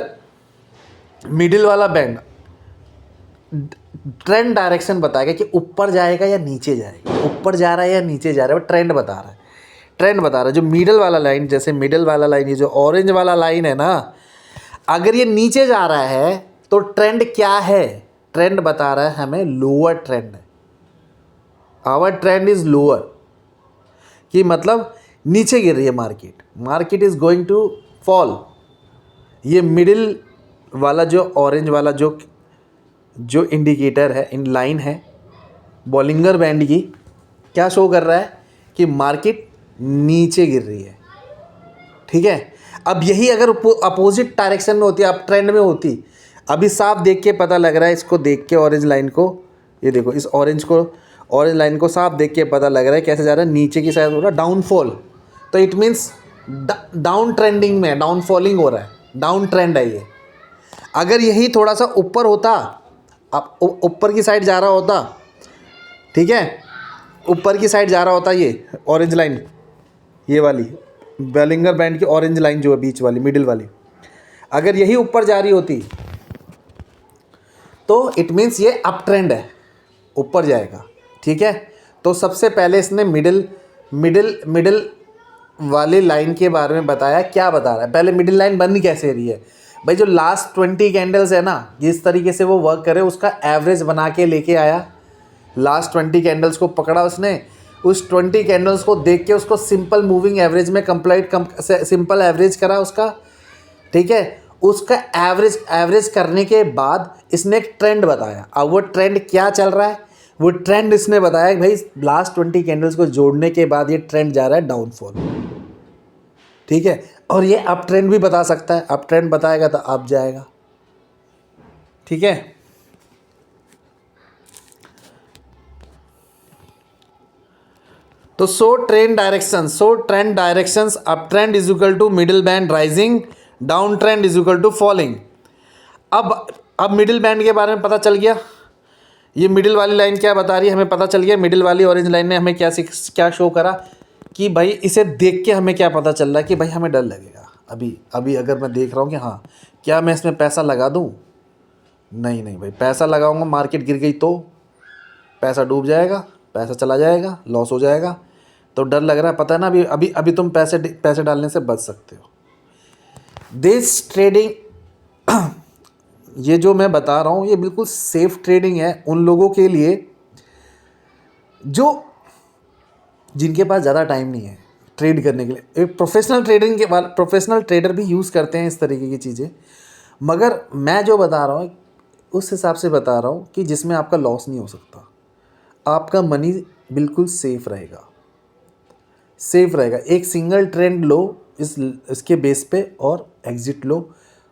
मिडिल वाला बैंड ट्रेंड डायरेक्शन बताएगा कि ऊपर जाएगा या नीचे जाएगा, ऊपर जा रहा है या नीचे जा रहा है, वो ट्रेंड बता रहा है। ट्रेंड बता रहा है जो मिडिल वाला लाइन, जैसे मिडिल वाला लाइन, ये जो ऑरेंज वाला लाइन है ना, अगर ये नीचे जा रहा है तो ट्रेंड क्या है? ट्रेंड बता रहा है हमें लोअर ट्रेंड है। आवर ट्रेंड इज लोअर, कि मतलब नीचे गिर रही है market, market is going to fall. ये मिडिल वाला जो ऑरेंज वाला जो इंडिकेटर है, इन लाइन है बॉलिंगर बैंड की, क्या शो कर रहा है कि मार्केट नीचे गिर रही है, ठीक है। अब यही अगर अपोजिट डायरेक्शन में होती, अप ट्रेंड में होती, अभी साफ देख के पता लग रहा है, इसको देख के ऑरेंज लाइन को, ये देखो इस ऑरेंज लाइन को साफ देख के पता लग रहा है कैसे जा रहा है, नीचे की साइड हो रहा है, डाउनफॉल। तो इट मीन्स डाउन ट्रेंडिंग में, डाउन फॉलिंग हो रहा है, डाउन ट्रेंड है ये। अगर यही थोड़ा सा ऊपर होता, अब ऊपर की साइड जा रहा होता, ठीक है, ऊपर की साइड जा रहा होता ये ऑरेंज लाइन, ये वाली बॉलिंगर बैंड की ऑरेंज लाइन जो है बीच वाली, मिडिल वाली, अगर यही ऊपर जा रही होती तो इट मीन्स ये अप ट्रेंड है, ऊपर जाएगा, ठीक है। तो सबसे पहले इसने मिडिल वाली लाइन के बारे में बताया। क्या बता रहा है? पहले मिडिल लाइन बंद कैसे रही है भाई, जो लास्ट 20 कैंडल्स है ना, जिस तरीके से वो वर्क करे उसका एवरेज बना के लेके आया, लास्ट 20 कैंडल्स को पकड़ा उसने, उस 20 कैंडल्स को देख के उसको सिंपल मूविंग एवरेज में सिंपल एवरेज करा उसका, ठीक है। उसका एवरेज करने के बाद इसने एक ट्रेंड बताया। अब वो ट्रेंड क्या चल रहा है, वो ट्रेंड इसने बताया कि भाई लास्ट 20 कैंडल्स को जोड़ने के बाद ये ट्रेंड जा रहा है डाउनफॉल, ठीक है। और ये अप ट्रेंड भी बता सकता है, अप ट्रेंड बताएगा तो अप जाएगा, ठीक है। तो so trend directions, up trend is equal to middle band rising, down trend is equal to falling. अब मिडिल बैंड के बारे में पता चल गया। ये मिडिल वाली लाइन क्या बता रही है हमें पता चल गया। मिडिल वाली ऑरेंज लाइन ने हमें क्या शो करा कि भाई इसे देख के हमें क्या पता चल रहा है कि भाई हमें डर लगेगा। अभी अगर मैं देख रहा हूँ कि हाँ क्या मैं इसमें पैसा लगा दूँ, नहीं भाई, पैसा लगाऊंगा मार्केट गिर गई तो पैसा डूब जाएगा, पैसा चला जाएगा, लॉस हो जाएगा। तो डर लग रहा है, पता है ना। अभी तुम पैसे डालने से बच सकते हो। दिस ट्रेडिंग ये जो मैं बता रहा हूँ ये बिल्कुल सेफ ट्रेडिंग है उन लोगों के लिए जिनके पास ज़्यादा टाइम नहीं है ट्रेड करने के लिए। एक प्रोफेशनल ट्रेडर भी यूज़ करते हैं इस तरीके की चीज़ें, मगर मैं जो बता रहा हूँ उस हिसाब से बता रहा हूँ कि जिसमें आपका लॉस नहीं हो सकता, आपका मनी बिल्कुल सेफ रहेगा। एक सिंगल ट्रेंड लो इसके बेस पे और एग्जिट लो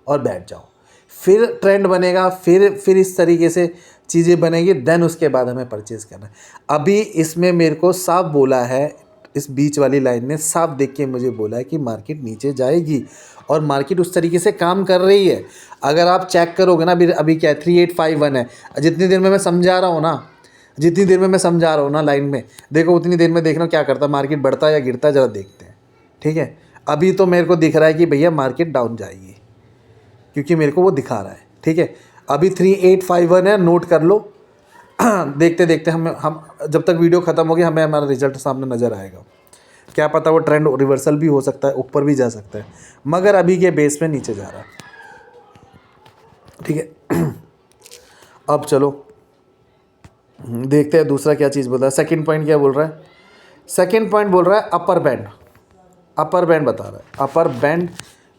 और बैठ जाओ। फिर ट्रेंड बनेगा, फिर इस तरीके से चीज़ें बनेगी, देन उसके बाद हमें परचेज़ करना है। अभी इसमें मेरे को साफ बोला है, इस बीच वाली लाइन ने साफ देख के मुझे बोला है कि मार्केट नीचे जाएगी और मार्केट उस तरीके से काम कर रही है। अगर आप चेक करोगे ना, अभी क्या 3851 है। जितनी देर में मैं समझा रहा हूँ ना लाइन में, देखो उतनी देर में देखना क्या करता है मार्केट, बढ़ता है या गिरता है, ज़रा देखते हैं, ठीक है। अभी तो मेरे को दिख रहा है कि भैया मार्केट डाउन जाएगी, क्योंकि मेरे को वो दिखा रहा है, ठीक है। अभी 3851 है, नोट कर लो। देखते देखते हम जब तक वीडियो ख़त्म होगी हमें हमारा रिजल्ट सामने नज़र आएगा। क्या पता वो ट्रेंड रिवर्सल भी हो सकता है, ऊपर भी जा सकता है, मगर अभी के बेस पे नीचे जा रहा है, ठीक है। अब चलो देखते हैं दूसरा क्या चीज़ बोल रहा है। सेकंड पॉइंट क्या बोल रहा है? सेकंड पॉइंट बोल रहा है अपर बैंड बता रहा है। Upper band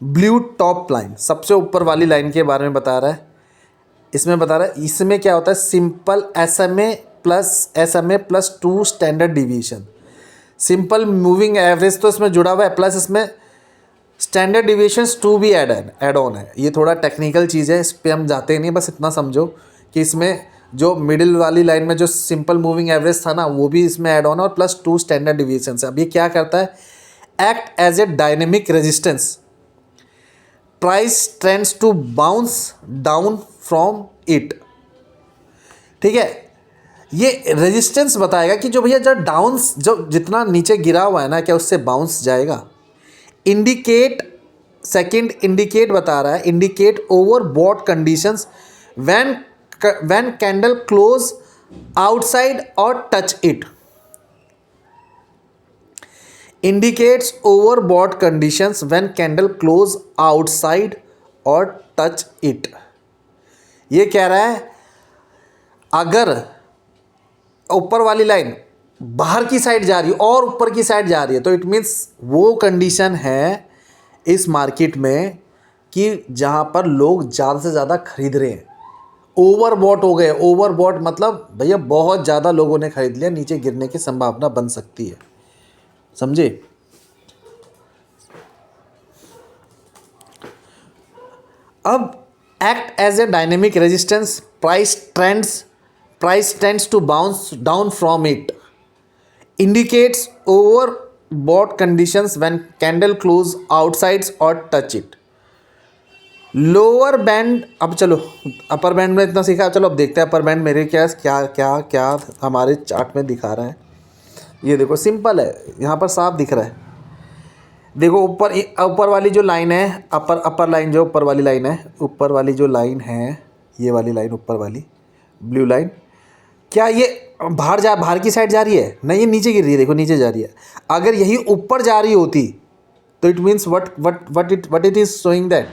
blue top line, सबसे ऊपर वाली लाइन के बारे में बता रहा है। इसमें बता रहा है इसमें क्या होता है, simple SMA plus 2 standard division. Simple moving average तो इसमें जुड़ा हुआ है, प्लस इसमें स्टैंडर्ड डिविएशंस 2 भी ऐड ऑन है। ये थोड़ा टेक्निकल चीज़ है, इस पर हम जाते नहीं, बस इतना समझो कि इसमें जो मिडिल वाली लाइन में जो सिंपल मूविंग एवरेज था ना, वो भी इसमें ऐड ऑन है और प्लस 2 स्टैंडर्ड डिविएशंस है। अब ये क्या करता है, act as a dynamic resistance, price tends to bounce down from it, ठीक है। ये रेजिस्टेंस बताएगा कि जो भैया जो जितना नीचे गिरा हुआ है ना, क्या उससे बाउंस जाएगा। सेकंड इंडिकेट बता रहा है, indicate overbought conditions when candle close outside और touch it. Indicates overbought conditions when candle close outside और टच इट। ये कह रहा है अगर ऊपर वाली लाइन बाहर की साइड जा रही है और ऊपर की साइड जा रही है, तो इट मीन्स वो कंडीशन है इस मार्केट में कि जहाँ पर लोग ज़्यादा से ज़्यादा खरीद रहे हैं, ओवरबॉट हो गए। ओवरबॉट मतलब भैया बहुत ज़्यादा लोगों ने खरीद लिया, नीचे गिरने की संभावना बन सकती है, समझे। अब act as a dynamic resistance, price tends to bounce down from it, indicates overbought conditions when candle close outsides और टच इट। लोअर बैंड, अब चलो अपर बैंड में इतना सीखा, चलो अब देखते हैं अपर बैंड मेरे क्या हमारे चार्ट में दिखा रहा है। ये देखो सिंपल है, यहाँ पर साफ दिख रहा है। देखो ऊपर वाली जो लाइन है, अपर लाइन, जो ऊपर वाली लाइन है, ऊपर वाली जो लाइन है, ये वाली लाइन ऊपर वाली ब्लू लाइन, क्या ये बाहर की साइड जा रही है? नहीं, ये नीचे गिर रही है, देखो नीचे जा रही है। अगर यही ऊपर जा रही होती तो it means what it is showing that,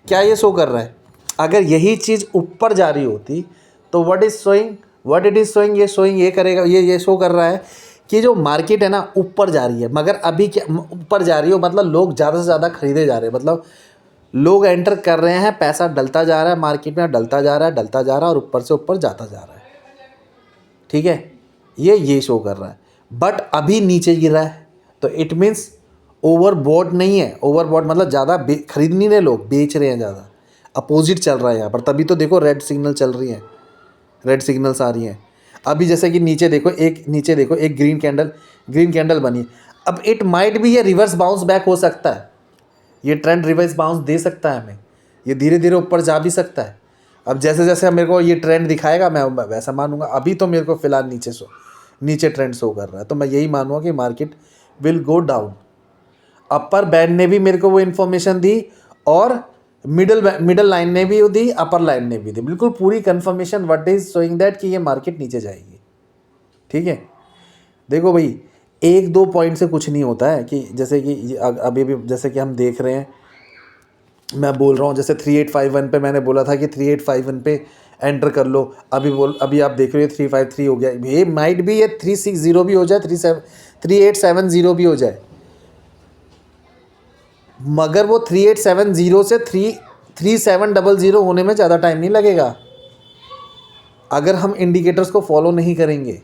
क्या ये शो कर रहा है? अगर यही चीज़ ऊपर जा रही होती तो what is showing, what it is showing ये करेगा, ये शो कर रहा है कि जो मार्केट है ना ऊपर जा रही है, मगर अभी क्या ऊपर जा रही हो मतलब लोग ज़्यादा से ज़्यादा खरीदे जा रहे हैं, मतलब लोग एंटर कर रहे हैं, पैसा डलता जा रहा है मार्केट में, डलता जा रहा है और ऊपर से ऊपर जाता जा रहा है। ठीक है, ये शो कर रहा है, बट अभी नीचे गिर रहा है, तो इट मीन्स ओवरबॉट नहीं है। ओवरबॉट मतलब ज़्यादा खरीद नहीं रहे लोग, बेच रहे हैं ज़्यादा, अपोजिट चल रहा है यहाँ पर। तभी तो देखो रेड सिग्नल चल रही हैं, रेड सिग्नल्स आ रही हैं। अभी जैसे कि नीचे देखो एक ग्रीन कैंडल बनी। अब इट माइट भी ये रिवर्स बाउंस बैक हो सकता है, ये ट्रेंड रिवर्स बाउंस दे सकता है हमें, ये धीरे धीरे ऊपर जा भी सकता है। अब जैसे जैसे मेरे को ये ट्रेंड दिखाएगा मैं वैसा मानूंगा। अभी तो मेरे को फिलहाल नीचे ट्रेंड शो कर रहा है, तो मैं यही मानूंगा कि market will go down. Upper band ने भी मेरे को वो इन्फॉर्मेशन दी और मिडल लाइन ने भी दी, अपर लाइन ने भी दी, बिल्कुल पूरी confirmation what is showing that कि ये मार्केट नीचे जाएगी। ठीक है, देखो भाई एक दो पॉइंट से कुछ नहीं होता है, कि जैसे कि अभी भी जैसे कि हम देख रहे हैं, मैं बोल रहा हूँ जैसे 3851 पे मैंने बोला था कि 3851 पे एंटर कर लो, अभी आप देख रहे हो 353 हो गया। ये माइट भी ये 360 भी हो जाए, 3870 भी हो जाए, मगर वो 3870 से 3700 होने में ज़्यादा टाइम नहीं लगेगा अगर हम इंडिकेटर्स को फॉलो नहीं करेंगे।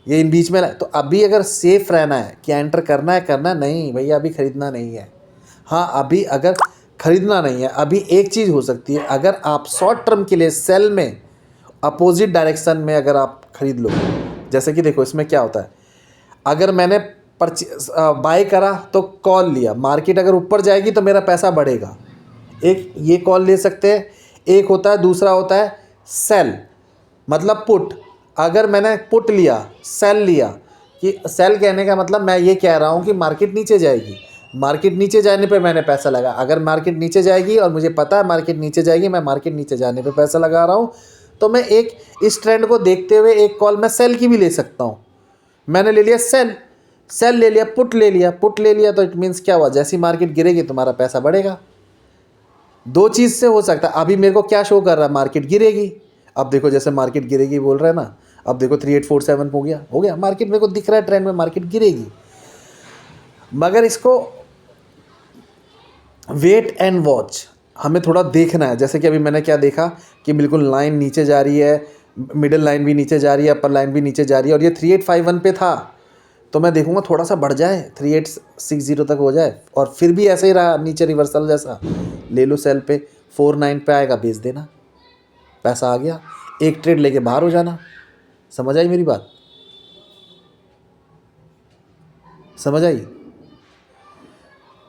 ये इन बीच में तो अभी अगर सेफ रहना है कि एंटर करना नहीं भैया, अभी ख़रीदना नहीं है। हाँ, अभी अगर ख़रीदना नहीं है, अभी एक चीज़ हो सकती है, अगर आप शॉर्ट टर्म के लिए सेल में अपोजिट डायरेक्शन में अगर आप ख़रीद लो, जैसे कि देखो इसमें क्या होता है, अगर मैंने बाय करा तो कॉल लिया, मार्केट अगर ऊपर जाएगी तो मेरा पैसा बढ़ेगा, एक ये कॉल ले सकते हैं। एक होता है, दूसरा होता है सेल, मतलब पुट। अगर मैंने पुट लिया, सेल लिया, कि सेल कहने का मतलब मैं ये कह रहा हूँ कि मार्केट नीचे जाएगी, मार्केट नीचे जाने पे मैंने पैसा लगा। अगर मार्केट नीचे जाएगी और मुझे पता है मार्केट नीचे जाएगी, मैं मार्केट नीचे जाने पे पैसा लगा रहा हूँ, तो मैं एक इस ट्रेंड को देखते हुए एक कॉल मैं सेल की भी ले सकता हूँ। मैंने ले लिया सेल ले लिया, पुट ले लिया, तो इट मीन्स क्या हुआ, जैसी मार्केट गिरेगी तुम्हारा पैसा बढ़ेगा। दो चीज़ से हो सकता है। अभी मेरे को क्या शो कर रहा है, मार्केट गिरेगी। अब देखो जैसे मार्केट गिरेगी बोल रहा है ना, अब देखो 3847 हो गया मार्केट, मेरे को दिख रहा है ट्रेंड में मार्केट गिरेगी, मगर इसको वेट एंड वॉच हमें थोड़ा देखना है। जैसे कि अभी मैंने क्या देखा कि बिल्कुल लाइन नीचे जा रही है, मिडिल लाइन भी नीचे जा रही है, अपर लाइन भी नीचे जा रही है, और ये 3851 पे था, तो मैं देखूंगा थोड़ा सा बढ़ जाए, 3860 तक हो जाए, और फिर भी ऐसे ही रहा नीचे रिवर्सल जैसा, ले लो सेल पे, 49 पे आएगा बेच देना, पैसा आ गया, एक ट्रेड लेके बाहर हो जाना। समझ आई मेरी बात? समझ आई?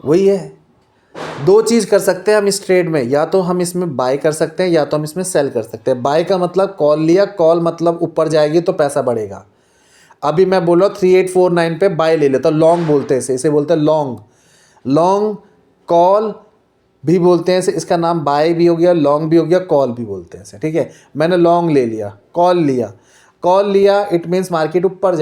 वही है, दो चीज़ कर सकते हैं हम इस ट्रेड में, या तो हम इसमें बाय कर सकते हैं या तो हम इसमें सेल कर सकते हैं। बाय का मतलब कॉल लिया, कॉल मतलब ऊपर जाएगी तो पैसा बढ़ेगा। अभी मैं बोल रहा हूँ 3849 पे बाय ले लेता, लॉन्ग बोलते हैं इसे बोलते हैं लॉन्ग कॉल भी बोलते हैं इसे, इसका नाम बाय भी हो गया, लॉन्ग भी हो गया, कॉल भी बोलते हैं इसे। ठीक है, मैंने लॉन्ग ले लिया, कॉल लिया, इट मीन्स मार्केट ऊपर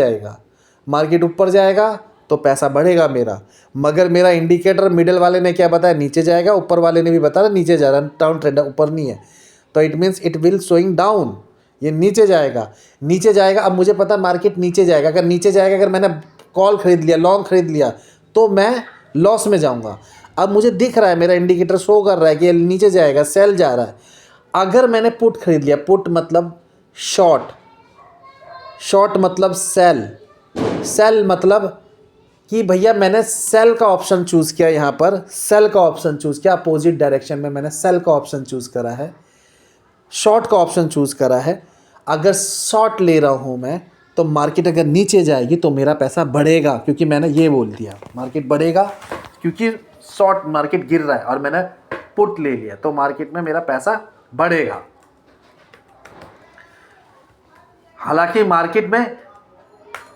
जाएगा, तो पैसा बढ़ेगा मेरा। मगर मेरा इंडिकेटर मिडिल वाले ने क्या बताया, नीचे जाएगा, ऊपर वाले ने भी बताया नीचे जा रहा है, डाउन ट्रेंड है, ऊपर नहीं है, तो it means it will showing down, ये नीचे जाएगा। अब मुझे पता मार्केट नीचे जाएगा, अगर मैंने कॉल खरीद लिया, लॉन्ग खरीद लिया, तो मैं लॉस में जाऊंगा। अब मुझे दिख रहा है, मेरा इंडिकेटर शो कर रहा है कि नीचे जाएगा, सेल जा रहा है। अगर मैंने पुट खरीद लिया, पुट मतलब शॉर्ट मतलब सेल मतलब कि भैया मैंने सेल का ऑप्शन चूज़ किया, यहाँ पर सेल का ऑप्शन चूज़ किया, अपोजिट डायरेक्शन में मैंने सेल का ऑप्शन चूज़ करा है, शॉर्ट का ऑप्शन चूज़ करा है। अगर शॉर्ट ले रहा हूँ मैं, तो मार्केट अगर नीचे जाएगी तो मेरा पैसा बढ़ेगा, क्योंकि मैंने ये बोल दिया मार्केट बढ़ेगा, क्योंकि शॉर्ट मार्केट गिर रहा है और मैंने पुट ले लिया, तो मार्केट में मेरा पैसा बढ़ेगा। हालांकि मार्केट में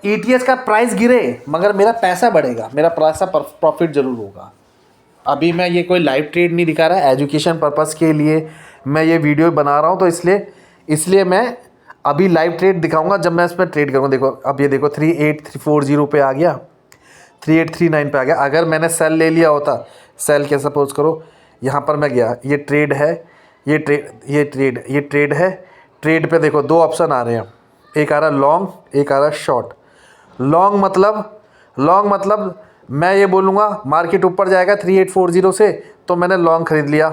ETS का प्राइस गिरे मगर मेरा पैसा बढ़ेगा, मेरा पैसा प्रॉफिट जरूर होगा। अभी मैं ये कोई लाइव ट्रेड नहीं दिखा रहा, एजुकेशन पर्पस के लिए मैं ये वीडियो बना रहा हूँ, तो इसलिए मैं अभी लाइव ट्रेड दिखाऊंगा जब मैं इसमें ट्रेड करूँगा। देखो अब ये देखो 3840 पे आ गया, 3839 पे आ गया। अगर मैंने सेल ले लिया होता, सेल के सपोज करो यहाँ पर मैं गया, ये ट्रेड है, ये ट्रेड है, ट्रेड पे देखो दो ऑप्शन आ रहे हैं, एक आ रहा लॉन्ग, एक आ रहा शॉर्ट। लॉन्ग मतलब मैं ये बोलूँगा मार्केट ऊपर जाएगा 3840 से तो मैंने लॉन्ग ख़रीद लिया।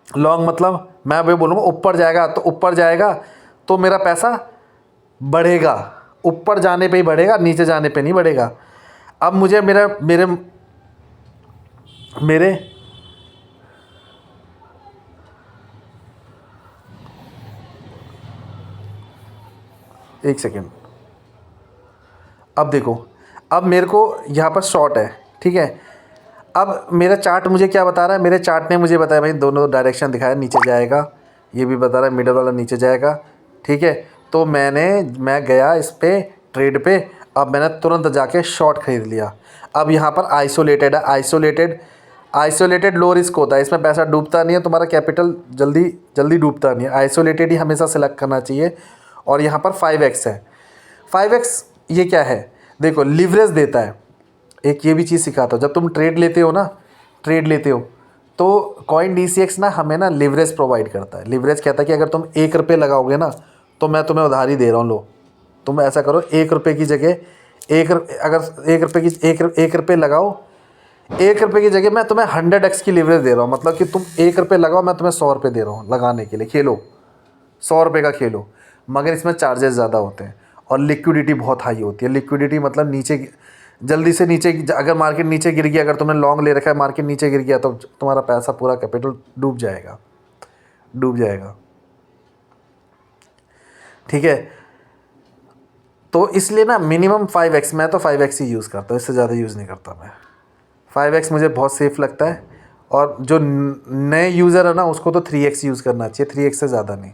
लॉन्ग मतलब मैं भी बोलूँगा ऊपर जाएगा, तो ऊपर जाएगा तो मेरा पैसा बढ़ेगा, ऊपर जाने पे ही बढ़ेगा, नीचे जाने पे नहीं बढ़ेगा। अब मुझे मेरे मेरे मेरे एक सेकेंड, अब देखो, अब मेरे को यहाँ पर शॉर्ट है, ठीक है। अब मेरा चार्ट मुझे क्या बता रहा है, मेरे चार्ट ने मुझे बताया भाई दोनों डायरेक्शन दिखाया, नीचे जाएगा, ये भी बता रहा है मिडल वाला नीचे जाएगा, ठीक है। तो मैं गया इस पे ट्रेड पे, अब मैंने तुरंत जाके शॉर्ट ख़रीद लिया। अब यहाँ पर आइसोलेटेड है, आइसोलेटेड लो रिस्क होता है, इसमें पैसा डूबता नहीं है, तुम्हारा कैपिटल जल्दी डूबता नहीं है, आइसोलेटेड ही हमेशा सेलेक्ट करना चाहिए। और यहाँ पर 5x है। 5x ये क्या है, देखो लिवरेज देता है। एक ये भी चीज़ सिखाता हूँ, जब तुम ट्रेड लेते हो तो कॉइन DCX ना हमें ना लिवरेज प्रोवाइड करता है। लिवरेज कहता है कि अगर तुम 1 रुपये लगाओगे ना तो मैं तुम्हें उधारी दे रहा हूँ, लो तुम ऐसा करो 1 रुपये की जगह अगर 1 रुपये लगाओ, 1 रुपये की जगह मैं तुम्हें 100x की लिवरेज दे रहा हूँ। मतलब कि तुम 1 रुपये लगाओ, मैं तुम्हें 100 रुपये दे रहा हूँ लगाने के लिए, खेलो 100 रुपये का खेलो। मगर इसमें चार्जेस ज़्यादा होते हैं और लिक्विडिटी बहुत हाई होती है। लिक्विडिटी मतलब नीचे जल्दी से नीचे, अगर मार्केट नीचे गिर गया, अगर तुमने लॉन्ग ले रखा है, मार्केट नीचे गिर गया तो तुम्हारा पैसा पूरा कैपिटल डूब जाएगा, ठीक है। तो इसलिए ना मिनिमम 5x, मैं तो 5x ही यूज़ करता हूँ, इससे ज़्यादा यूज़ नहीं करता मैं। 5x मुझे बहुत सेफ़ लगता है। और जो नए यूज़र है ना उसको तो 3x यूज़ करना चाहिए, 3x से ज़्यादा नहीं।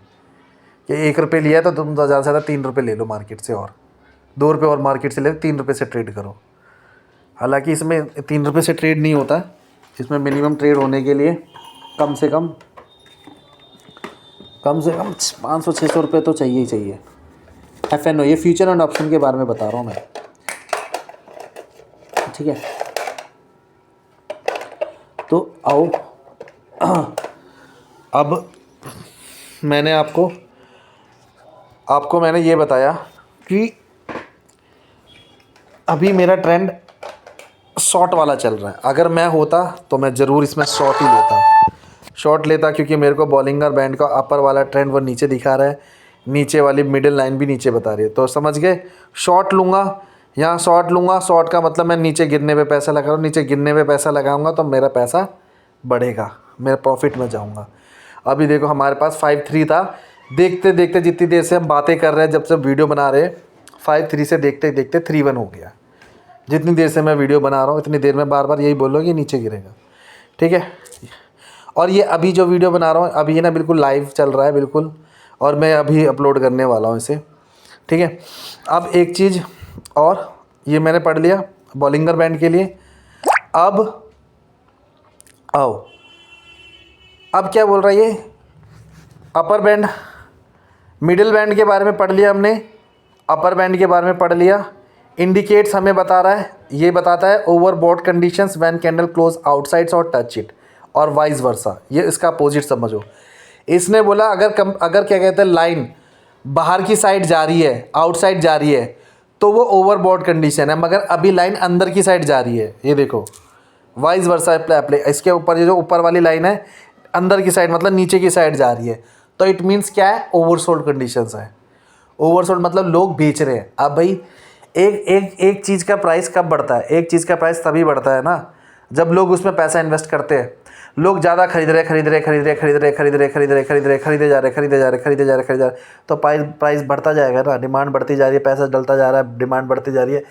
कि 1 रुपये लिया तो तुम ज़्यादा से ज़्यादा 3 रुपये ले लो मार्केट से, और 2 रुपये और मार्केट से ले 3 रुपये से ट्रेड करो। हालांकि इसमें 3 रुपये से ट्रेड नहीं होता, इसमें मिनिमम ट्रेड होने के लिए कम से कम 500-600 रुपये तो चाहिए ही चाहिए। FNO, ये फ्यूचर एंड ऑप्शन के बारे में बता रहा हूँ मैं, ठीक है। तो आओ अब मैंने आपको मैंने ये बताया कि अभी मेरा ट्रेंड शॉर्ट वाला चल रहा है। अगर मैं होता तो मैं ज़रूर इसमें शॉर्ट लेता क्योंकि मेरे को बॉलिंगर बैंड का अपर वाला ट्रेंड वो नीचे दिखा रहा है, नीचे वाली मिडिल लाइन भी नीचे बता रही है, तो समझ गए। शॉर्ट लूँगा, यहाँ शॉर्ट लूँगा, शॉर्ट का मतलब मैं नीचे गिरने पे पैसा लगा रहा हूँ, नीचे गिरने पे पैसा लगाऊंगा तो मेरा पैसा बढ़ेगा, मेरा प्रॉफिट में जाऊँगा। अभी देखो हमारे पास 5-3 था, देखते देखते जितनी देर से हम बातें कर रहे हैं, जब से वीडियो बना रहे हैं, 5-3 से देखते देखते 3-1 हो गया। जितनी देर से मैं वीडियो बना रहा हूँ इतनी देर में बार बार यही बोल रहा हूँ कि नीचे गिरेगा, ठीक है। और ये अभी जो वीडियो बना रहा हूँ अभी ये ना बिल्कुल लाइव चल रहा है बिल्कुल, और मैं अभी अपलोड करने वाला हूँ इसे, ठीक है। अब एक चीज़ और, ये मैंने पढ़ लिया बॉलिंगर बैंड के लिए। अब आओ, अब क्या बोल रहा है ये, अपर बैंड मिडिल बैंड के बारे में पढ़ लिया हमने, अपर बैंड के बारे में पढ़ लिया। इंडिकेट्स हमें बता रहा है, ये बताता है overbought conditions when candle close outsides और टच इट, और वाइस वर्सा, ये इसका अपोजिट समझो। इसने बोला अगर क्या कहते हैं लाइन बाहर की साइड जा रही है, आउटसाइड जा रही है, तो वो ओवरबॉट कंडीशन है, मगर अभी लाइन अंदर की साइड जा रही है, ये देखो वाइस वर्सा अप्लाई। इसके ऊपर ये जो ऊपर वाली लाइन है अंदर की साइड मतलब नीचे की साइड जा रही है, तो इट मीन्स क्या है, ओवरसोल्ड कंडीशंस है। ओवरसोल्ड मतलब लोग बेच रहे हैं। अब भाई एक चीज़ का प्राइस कब बढ़ता है, एक चीज़ का प्राइस तभी बढ़ता है ना जब लोग उसमें पैसा इन्वेस्ट करते हैं। लोग ज़्यादा खरीदे जा रहे, तो प्राइस बढ़ता जाएगा ना, डिमांड बढ़ती जा रही है, पैसा डलता जा रहा है, डिमांड बढ़ती जा रही है,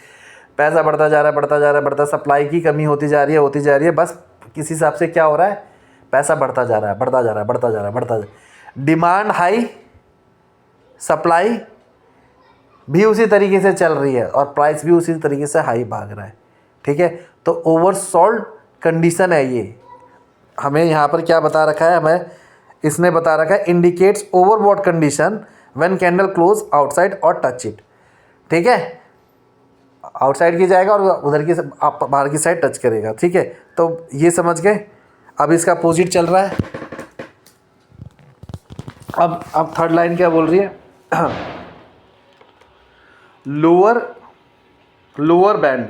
पैसा बढ़ता जा रहा है, सप्लाई की कमी होती जा रही है। बस किसी हिसाब से क्या हो रहा है, पैसा बढ़ता जा रहा है। डिमांड हाई, सप्लाई भी उसी तरीके से चल रही है और प्राइस भी उसी तरीके से हाई भाग रहा है, ठीक है। तो ओवरसोल्ड कंडीशन है ये। हमें यहाँ पर क्या बता रखा है, हमें इसने बता रखा है indicates overbought condition when candle close outside और टच इट, ठीक है। आउटसाइड की जाएगा और उधर की बाहर की साइड टच करेगा, ठीक है। तो ये समझ गए। अब इसका अपोजिट चल रहा है। अब थर्ड लाइन क्या बोल रही है lower band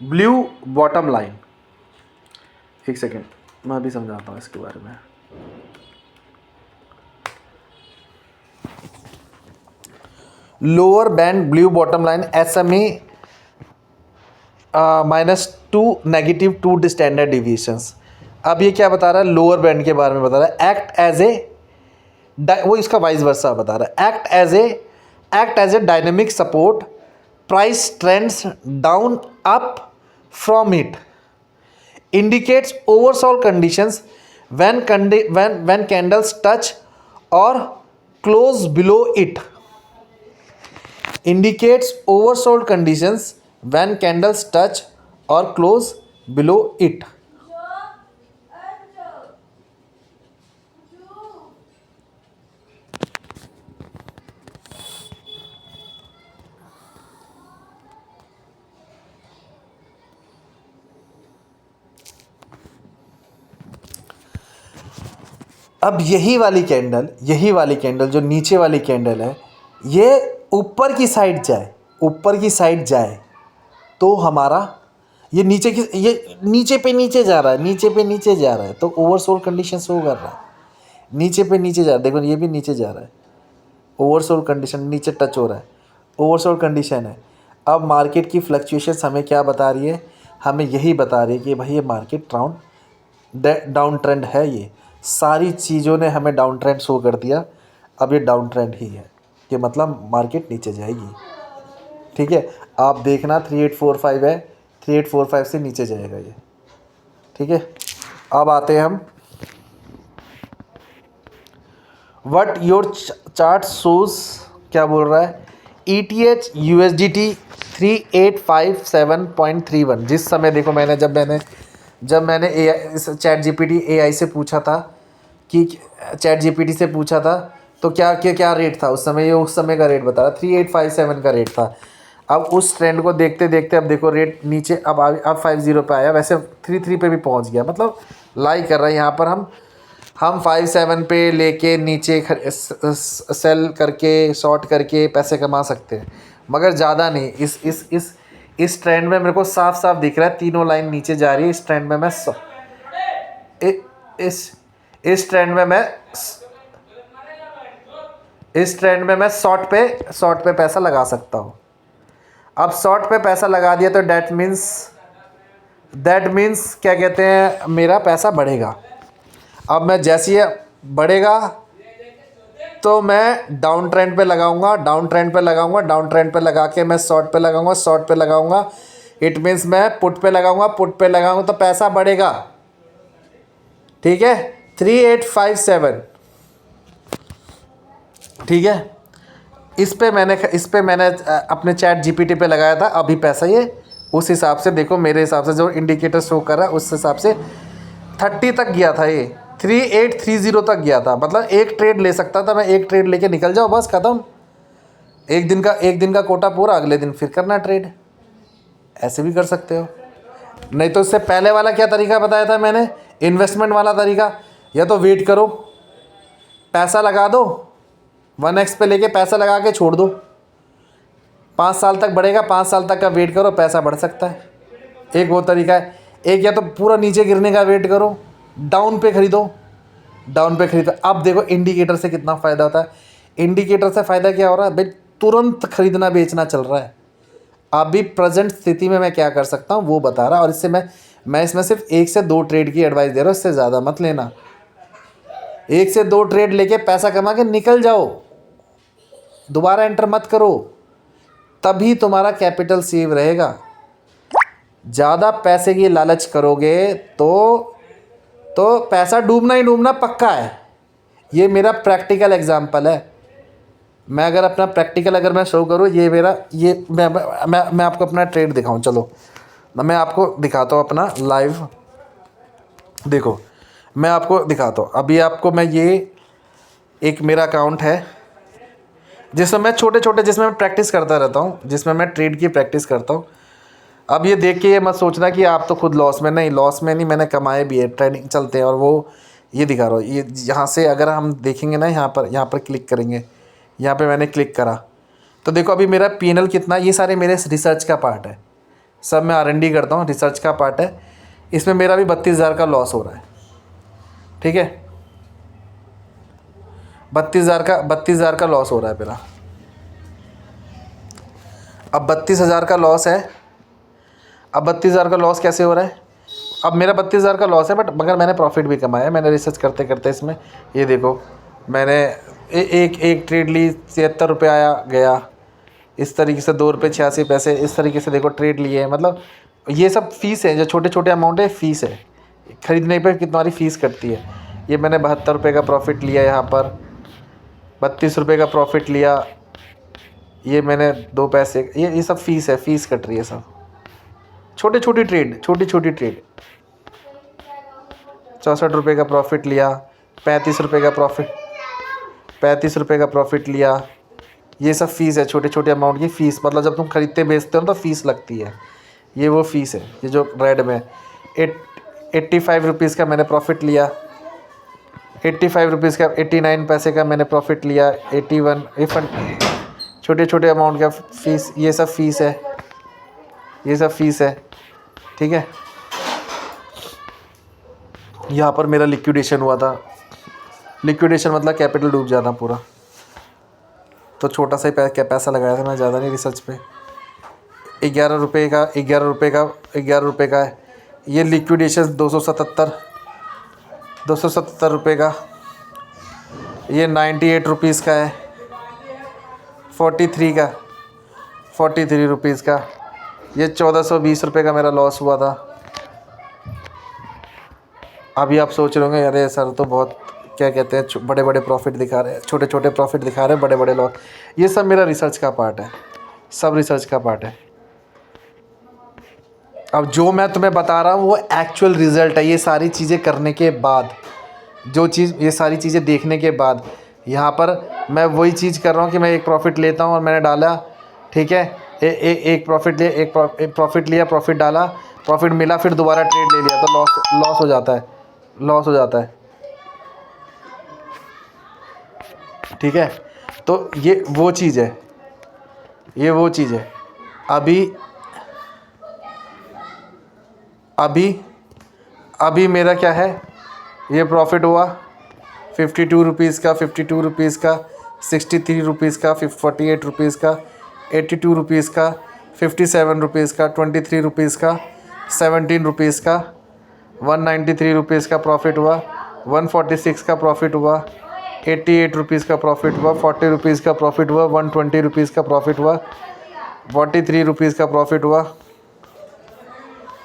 blue bottom line. एक सेकेंड मैं भी समझाता हूँ इसके बारे में। Lower band blue bottom line SMA -2 -2 standard deviations. अब ये क्या बता रहा है, लोअर बैंड के बारे में बता रहा है। एक्ट एज ए, वो इसका वाइस वर्सा बता रहा है। Act as a dynamic support, price tends down up from it, indicates oversold conditions when candles touch or close below it. Indicates oversold conditions when candles touch or close below it. अब यही वाली candle जो नीचे वाली candle है, ये ऊपर की साइड जाए तो हमारा ये नीचे पे नीचे जा रहा है तो ओवरसोल्ड कंडीशन शो कर रहा है। नीचे पे नीचे जा रहा है, देखो ये भी नीचे जा रहा है, ओवरसोल्ड कंडीशन, नीचे टच हो रहा है, ओवरसोल्ड कंडीशन है। अब मार्केट की फ्लक्चुएशंस हमें क्या बता रही है, हमें यही बता रही है कि भाई ये मार्केट डाउन ट्रेंड है। ये सारी चीज़ों ने हमें डाउन ट्रेंड शो कर दिया। अब ये डाउन ट्रेंड ही है, कि मतलब मार्केट नीचे जाएगी। ठीक है, आप देखना 3845 है, 3845 से नीचे जाएगा ये। ठीक है, अब आते हैं हम व्हाट योर चार्ट शोज, क्या बोल रहा है, ETH USDT 3857.31। जिस समय देखो जब मैंने चैट GPT से पूछा था तो क्या रेट था उस समय, ये उस समय का रेट बता रहा, 3857 का रेट था। अब उस ट्रेंड को देखते देखते अब देखो रेट नीचे अब 50 पे आया, वैसे 33 पे भी पहुंच गया, मतलब लाई कर रहा है। यहाँ पर हम 57 पे लेके नीचे सेल करके शॉर्ट करके पैसे कमा सकते हैं, मगर ज़्यादा नहीं। इस ट्रेंड में मेरे को साफ साफ दिख रहा है तीनों लाइन नीचे जा रही है। इस ट्रेंड में मैं शॉर्ट पे पैसा लगा सकता हूँ। अब शॉर्ट पे पैसा लगा दिया तो दैट मीन्स क्या कहते हैं, मेरा पैसा बढ़ेगा। अब मैं जैसे ही बढ़ेगा तो मैं डाउन ट्रेंड पे लगाऊंगा, डाउन ट्रेंड पे लगा के मैं शॉर्ट पे लगाऊंगा। इट मीन्स मैं पुट पे लगाऊंगा तो पैसा बढ़ेगा। ठीक है, 3857। ठीक है, इस पे मैंने अपने चैट GPT पे लगाया था। अभी पैसा ये उस हिसाब से देखो, मेरे हिसाब से जो इंडिकेटर शो कर रहा है उस हिसाब से 30 तक गया था, ये 3830 तक गया था। मतलब एक ट्रेड ले सकता था मैं, एक ट्रेड लेके निकल जाओ, बस ख़त्म। एक दिन का कोटा पूरा, अगले दिन फिर करना ट्रेड, ऐसे भी कर सकते हो। नहीं तो इससे पहले वाला क्या तरीका बताया था मैंने, इन्वेस्टमेंट वाला तरीका, या तो वेट करो, पैसा लगा दो 1x पे लेके पैसा लगा के छोड़ दो, 5 साल तक बढ़ेगा, 5 साल तक का वेट करो, पैसा बढ़ सकता है। एक वो तरीका है। एक या तो पूरा नीचे गिरने का वेट करो, डाउन पे खरीदो। अब देखो इंडिकेटर से कितना फ़ायदा होता है। इंडिकेटर से फ़ायदा क्या हो रहा है भाई, तुरंत खरीदना बेचना चल रहा है। अभी प्रेजेंट स्थिति में मैं क्या कर सकता हूँ वो बता रहा, और इससे मैं इसमें सिर्फ 1 से 2 ट्रेड की एडवाइस दे रहा हूँ, इससे ज़्यादा मत लेना। 1 से 2 ट्रेड लेके पैसा कमा के निकल जाओ, दोबारा एंटर मत करो, तभी तुम्हारा कैपिटल सेव रहेगा। ज़्यादा पैसे की लालच करोगे तो पैसा डूबना ही डूबना पक्का है। ये मेरा प्रैक्टिकल एग्जांपल है। मैं अगर अपना प्रैक्टिकल मैं शो करूँ, मैं आपको अपना ट्रेड दिखाऊं, चलो मैं आपको दिखाता हूँ अपना लाइव। देखो मैं आपको दिखाता हूँ, अभी आपको मैं ये एक मेरा अकाउंट है जिसमें मैं जिसमें मैं प्रैक्टिस करता रहता हूँ, जिसमें मैं ट्रेड की प्रैक्टिस करता हूँ। अब ये देख के ये मत सोचना कि आप तो खुद लॉस में नहीं, मैंने कमाए भी है, ट्रेडिंग चलते हैं। और वो ये दिखा रहा हूँ, ये यहाँ से अगर हम देखेंगे ना, यहाँ पर क्लिक करेंगे, यहाँ पे मैंने क्लिक करा, तो देखो अभी मेरा P&L कितना, ये सारे मेरे रिसर्च का पार्ट है, सब मैं R&D करता हूँ, रिसर्च का पार्ट है। इसमें मेरा भी 32,000 का लॉस हो रहा है, ठीक है, 32,000 का लॉस हो रहा है मेरा। अब 32,000 का लॉस है। अब 32,000 का लॉस कैसे हो रहा है? अब मेरा 32,000 का लॉस है, बट मगर मैंने प्रॉफिट भी कमाया है। मैंने रिसर्च करते करते इसमें, ये देखो मैंने एक ट्रेड ली, 73 रुपये आया गया, इस तरीके से 2 रुपये 86 पैसे, इस तरीके से देखो ट्रेड लिए हैं। मतलब ये सब फीस है, जो छोटे छोटे अमाउंट है फीस है, ख़रीदने पे तुम्हारी फ़ीस कटती है। ये मैंने 72 रुपये का प्रॉफिट लिया, यहाँ पर 32 रुपये का प्रॉफिट लिया, ये मैंने 2 पैसे, ये सब फीस है, फ़ीस कट रही है सब, छोटी छोटी ट्रेड, छोटी छोटी ट्रेड। 64 रुपये का प्रॉफिट लिया, 35 रुपये का प्रॉफिट, 35 रुपये का प्रॉफिट लिया, ये सब फ़ीस है, छोटे छोटे अमाउंट की फ़ीस। मतलब जब तुम खरीदते बेचते हो तो फ़ीस लगती है, ये वो फ़ीस है। ये जो रेड में 85 रुपीज़ का मैंने प्रॉफिट लिया, 85 रुपीज़ का, 89 पैसे का मैंने प्रॉफिट लिया, 81, छोटे छोटे अमाउंट का फ़ीस, ये सब फ़ीस है, ये सब फ़ीस है, ठीक है। यहाँ पर मेरा लिक्विडेशन हुआ था। लिक्विडेशन मतलब कैपिटल डूब जाना पूरा। तो छोटा सा ही पैसा लगाया था मैं, ज़्यादा नहीं रिसर्च पे। 11 रुपये का, 11 रुपये का, 11 रुपये का है ये लिक्विडेशन। 277 रुपये का, ये 98 रुपीज़ का है। 43 का, 43 रुपीज़ का, ये 1420 रुपये का मेरा लॉस हुआ था। अभी आप सोच रहे होंगे अरे सर तो बहुत, क्या कहते हैं, बड़े बड़े प्रॉफिट दिखा रहे हैं, छोटे छोटे प्रॉफिट दिखा रहे हैं, बड़े बड़े लॉस। ये सब मेरा रिसर्च का पार्ट है, सब रिसर्च का पार्ट है। अब जो मैं तुम्हें बता रहा हूँ वो एक्चुअल रिज़ल्ट है। ये सारी चीज़ें करने के बाद, ये सारी चीज़ें देखने के बाद, यहाँ पर मैं वही चीज़ कर रहा हूँ कि मैं एक प्रॉफिट लेता हूँ और मैंने डाला, ठीक है, एक प्रॉफिट लिया, एक प्रॉफिट लिया, प्रॉफिट डाला, प्रॉफिट मिला, फिर दोबारा ट्रेड ले लिया, तो लॉस हो जाता है, लॉस हो जाता है, ठीक है। तो ये वो चीज़ है, ये वो चीज़ है। अभी मेरा क्या है, ये प्रॉफिट हुआ 52 रुपीज़ का, 52 रुपीज़ का, 63 रुपीज़ का, 48 रुपीज़ का, 82 रुपीज़ का, 57 रुपीज़ का, 23 रुपीज़ का, 17 रुपीज़ का, 193 रुपीज़ का प्रॉफिट हुआ, 146 का प्रॉफिट हुआ, 88 रुपीज़ का प्रॉफिट हुआ, 40 रुपीज़ का प्रॉफिट हुआ, 120 रुपीज़ का प्रॉफिट हुआ, 43 रुपीज़ का प्रॉफिट हुआ,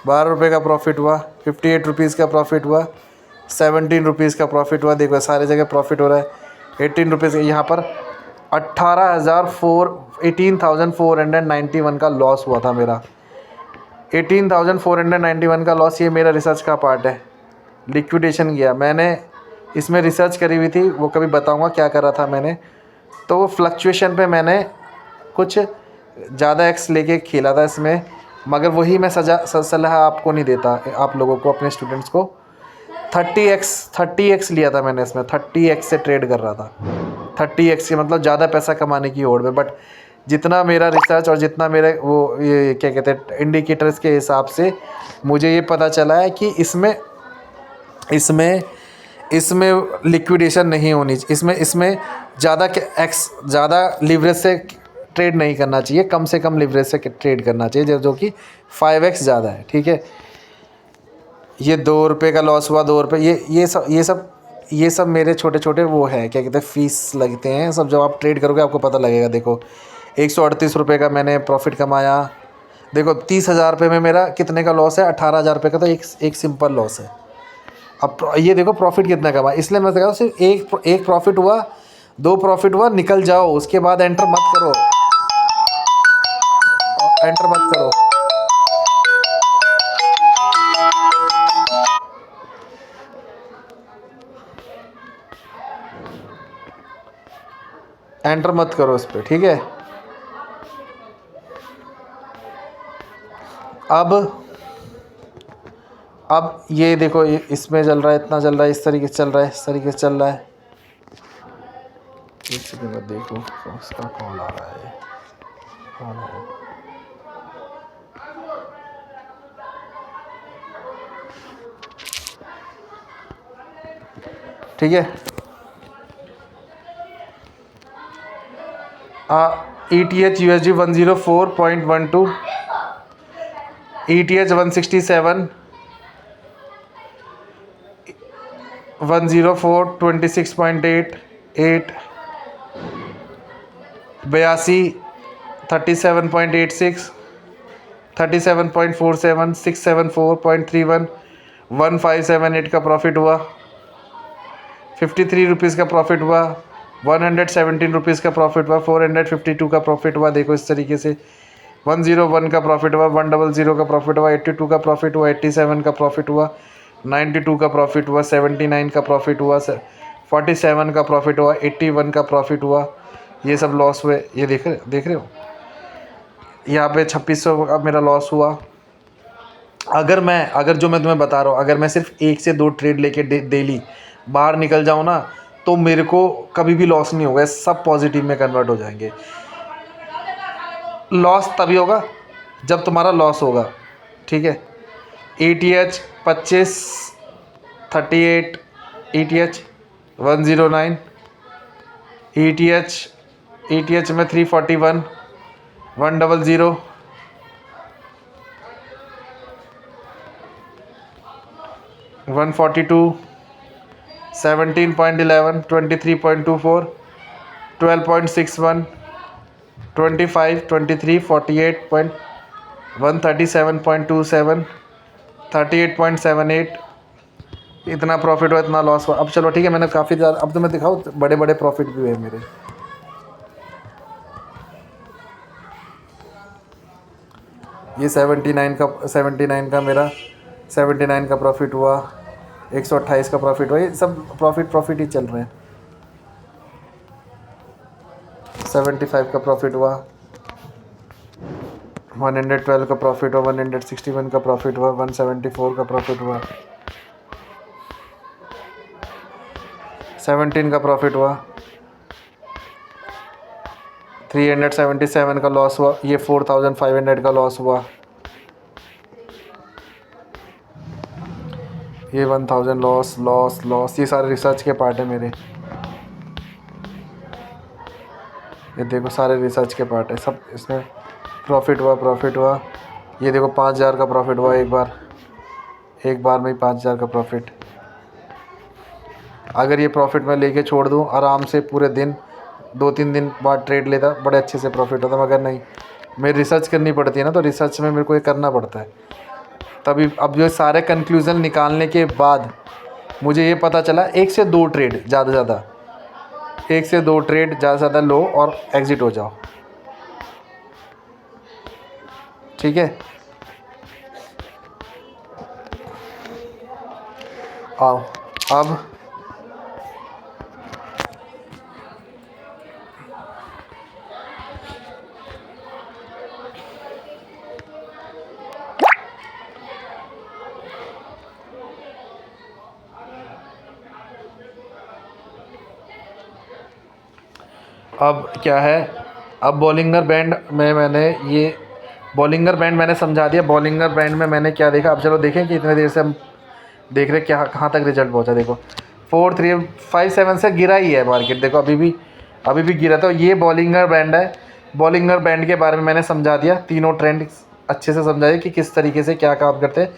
12 रुपये का प्रॉफिट हुआ, 58 रुपीज़ का प्रॉफिट हुआ, 17 रुपीज़ का प्रॉफिट हुआ। देखो सारे जगह प्रॉफिट हो रहा है। 18 रुपीज़, यहाँ पर 18,491 का लॉस हुआ था मेरा। 18,491 का लॉस, ये मेरा रिसर्च का पार्ट है। लिक्विडेशन किया मैंने, इसमें रिसर्च करी हुई थी, वो कभी बताऊंगा क्या करा था मैंने। तो वो फ्लक्चुएशन पे मैंने कुछ ज़्यादा एक्स लेके खेला था इसमें, मगर वही मैं सलाह आपको नहीं देता, आप लोगों को, अपने स्टूडेंट्स को। 30x लिया था मैंने इसमें, 30x से ट्रेड कर रहा था। 30x से मतलब ज़्यादा पैसा कमाने की होड़ में। बट जितना मेरा रिसर्च और जितना मेरे वो ये क्या कहते हैं इंडिकेटर्स के हिसाब से मुझे ये पता चला है कि इसमें लिक्विडेशन नहीं होनी चाहिए। इसमें ज़्यादा लिवरेज से ट्रेड नहीं करना चाहिए, कम से कम लिवरेज से ट्रेड करना चाहिए, जो कि 5x ज़्यादा है, ठीक है। ये 2 रुपये का लॉस हुआ, 2 रुपये, ये सब मेरे छोटे छोटे वो है, क्या कहते हैं, फीस लगते हैं सब। जब आप ट्रेड करोगे आपको पता लगेगा। देखो 138 रुपये का मैंने प्रॉफिट कमाया। देखो 30,000 रुपये में मेरा कितने का लॉस है, 18,000 रुपये का। तो एक सिंपल लॉस है। अब ये देखो प्रॉफिट कितना कमा, इसलिए मैं कह रहा हूँ सिर्फ एक प्रॉफिट हुआ, 2 प्रॉफिट हुआ, निकल जाओ, उसके बाद एंटर मत करो, एंटर मत करो। एंटर मत करो इस पर, ठीक है। अब ये देखो, इसमें चल रहा है, इतना चल रहा है, इस तरीके से चल रहा है, इस तरीके से चल रहा है। एक सेकंड में देखो उसका कॉल आ रहा है। ठीक है। ETH USD 104.12, ETH 167, 104 26.8, 82 37.86, 37.47, 674.31, 1578 का प्रॉफिट हुआ, 53 रुपीज़ का प्रॉफिट हुआ, 117 रुपीज़ का प्रॉफिट हुआ, 452 का प्रॉफिट हुआ। देखो इस तरीके से 101 का प्रॉफिट हुआ, 100 का प्रॉफिट हुआ, 82 का प्रॉफिट हुआ, 87 का प्रॉफिट हुआ, 92 का प्रॉफिट हुआ, 79 का प्रॉफिट हुआ, 47 का प्रॉफिट हुआ, 81 का प्रॉफिट हुआ। ये सब लॉस हुए। ये देख रहे हो यहाँ पे 2600 का मेरा लॉस हुआ। अगर जो मैं तुम्हें बता रहा हूँ, अगर मैं सिर्फ 1 से 2 ट्रेड लेके डेली बाहर निकल जाऊँ ना, तो मेरे को कभी भी लॉस नहीं होगा, सब पॉजिटिव में कन्वर्ट हो जाएंगे। लॉस तभी होगा जब तुम्हारा लॉस होगा। ठीक है। ETH 25, 38, ETH 109, ETH में 341, 100, 142, 17.11, 23.24, 12.61, 25, 23, 48, 137.27, 38.78। इतना प्रॉफिट हुआ, इतना लॉस हुआ। अब चलो ठीक है, मैंने काफ़ी ज़्यादा, अब तो मैं दिखाऊँ बड़े बड़े प्रॉफिट भी हुए मेरे। ये 79 का मेरा 79 का प्रॉफिट हुआ, 128 का प्रॉफिट हुआ। ये सब प्रॉफिट ही चल रहे हैं। 75 का प्रॉफिट हुआ, 112 का प्रॉफिट हुआ, 161 का प्रॉफिट हुआ, 174 का प्रॉफिट हुआ, 17 का प्रॉफिट हुआ, 377 का लॉस हुआ। ये 4500 का लॉस हुआ। ये 1000 लॉस। ये सारे रिसर्च के पार्ट है मेरे। ये देखो सारे रिसर्च के पार्ट है, सब इसमें प्रॉफिट हुआ। ये देखो 5000 का प्रॉफिट हुआ एक बार में ही 5000 का प्रॉफिट। अगर ये प्रॉफिट मैं लेके छोड़ दूँ आराम से पूरे दिन, 2-3 दिन बाद ट्रेड लेता, बड़े अच्छे से प्रॉफिट होता। मगर नहीं, मेरी रिसर्च करनी पड़ती है ना, तो रिसर्च में मेरे को ये करना पड़ता है तभी। अब जो सारे कंक्लूज़न निकालने के बाद मुझे ये पता चला 1 से 2 ट्रेड ज़्यादा से ज़्यादा लो और एग्ज़िट हो जाओ। ठीक है। आओ अब क्या है, अब बॉलिंगर बैंड में मैंने समझा दिया। बॉलिंगर बैंड में मैंने क्या देखा, अब चलो देखें कि इतने देर से हम देख रहे क्या कहाँ तक रिजल्ट पहुँचा। देखो 4357 से गिरा ही है मार्केट। देखो अभी भी गिरा था। ये बॉलिंगर बैंड है। बॉलिंगर बैंड के बारे में मैंने समझा दिया, तीनों ट्रेंड अच्छे से समझाया कि किस तरीके से क्या काम करते हैं।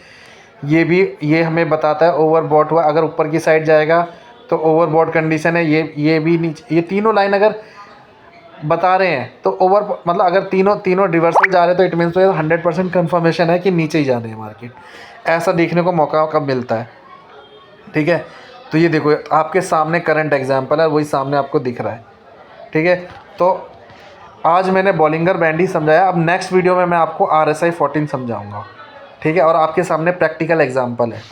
ये हमें बताता है ओवरबॉट हुआ, अगर ऊपर की साइड जाएगा तो ओवरबॉट कंडीशन है। ये भी नीचे, ये तीनों लाइन अगर बता रहे हैं तो ओवर, मतलब अगर तीनों रिवर्सल जा रहे हैं तो इट मीन्स तो 100% कन्फर्मेशन है कि नीचे ही जा रहे हैं मार्केट। ऐसा देखने को मौका कब मिलता है। ठीक है। तो ये देखो आपके सामने करंट एग्जांपल है, वही सामने आपको दिख रहा है। ठीक है। तो आज मैंने बॉलिंगर बैंड ही समझाया। अब नेक्स्ट वीडियो में मैं आपको RSI 14 समझाऊँगा। ठीक है। और आपके सामने प्रैक्टिकल एग्जाम्पल है,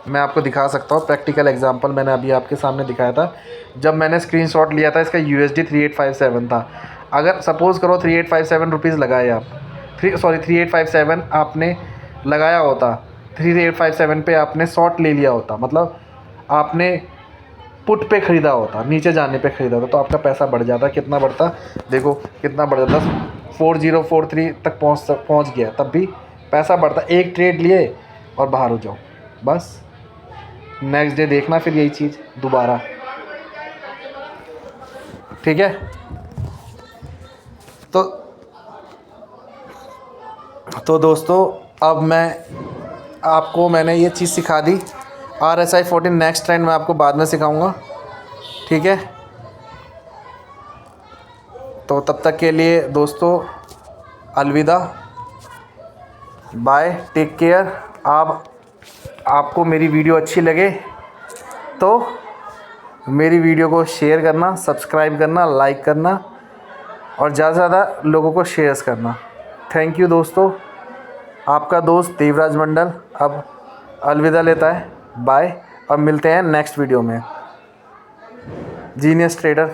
मैं आपको दिखा सकता हूँ। प्रैक्टिकल एग्जांपल मैंने अभी आपके सामने दिखाया था जब मैंने स्क्रीनशॉट लिया था। इसका USD 3857 था। अगर सपोज़ करो 3857 रुपीज़ लगाए आप, 3857 आपने लगाया होता, 3857 पे आपने शॉर्ट ले लिया होता, मतलब आपने पुट पे ख़रीदा होता, नीचे जाने पे ख़रीदा होता, तो आपका पैसा बढ़ जाता। कितना बढ़ता, देखो कितना बढ़ जाता, 4043 तक पहुंच गया, तब भी पैसा बढ़ता। एक ट्रेड लिए और बाहर हो जाओ, बस नेक्स्ट डे देखना फिर यही चीज़ दोबारा। ठीक है, तो दोस्तों अब मैंने ये चीज़ सिखा दी। RSI 14 नेक्स्ट ट्रेंड मैं आपको बाद में सिखाऊंगा। ठीक है, तो तब तक के लिए दोस्तों अलविदा, बाय, टेक केयर। आपको मेरी वीडियो अच्छी लगे तो मेरी वीडियो को शेयर करना, सब्सक्राइब करना, लाइक करना और ज़्यादा से ज़्यादा लोगों को शेयर करना। थैंक यू दोस्तों। आपका दोस्त देवराज मंडल अब अलविदा लेता है। बाय, अब मिलते हैं नेक्स्ट वीडियो में। Genius trader.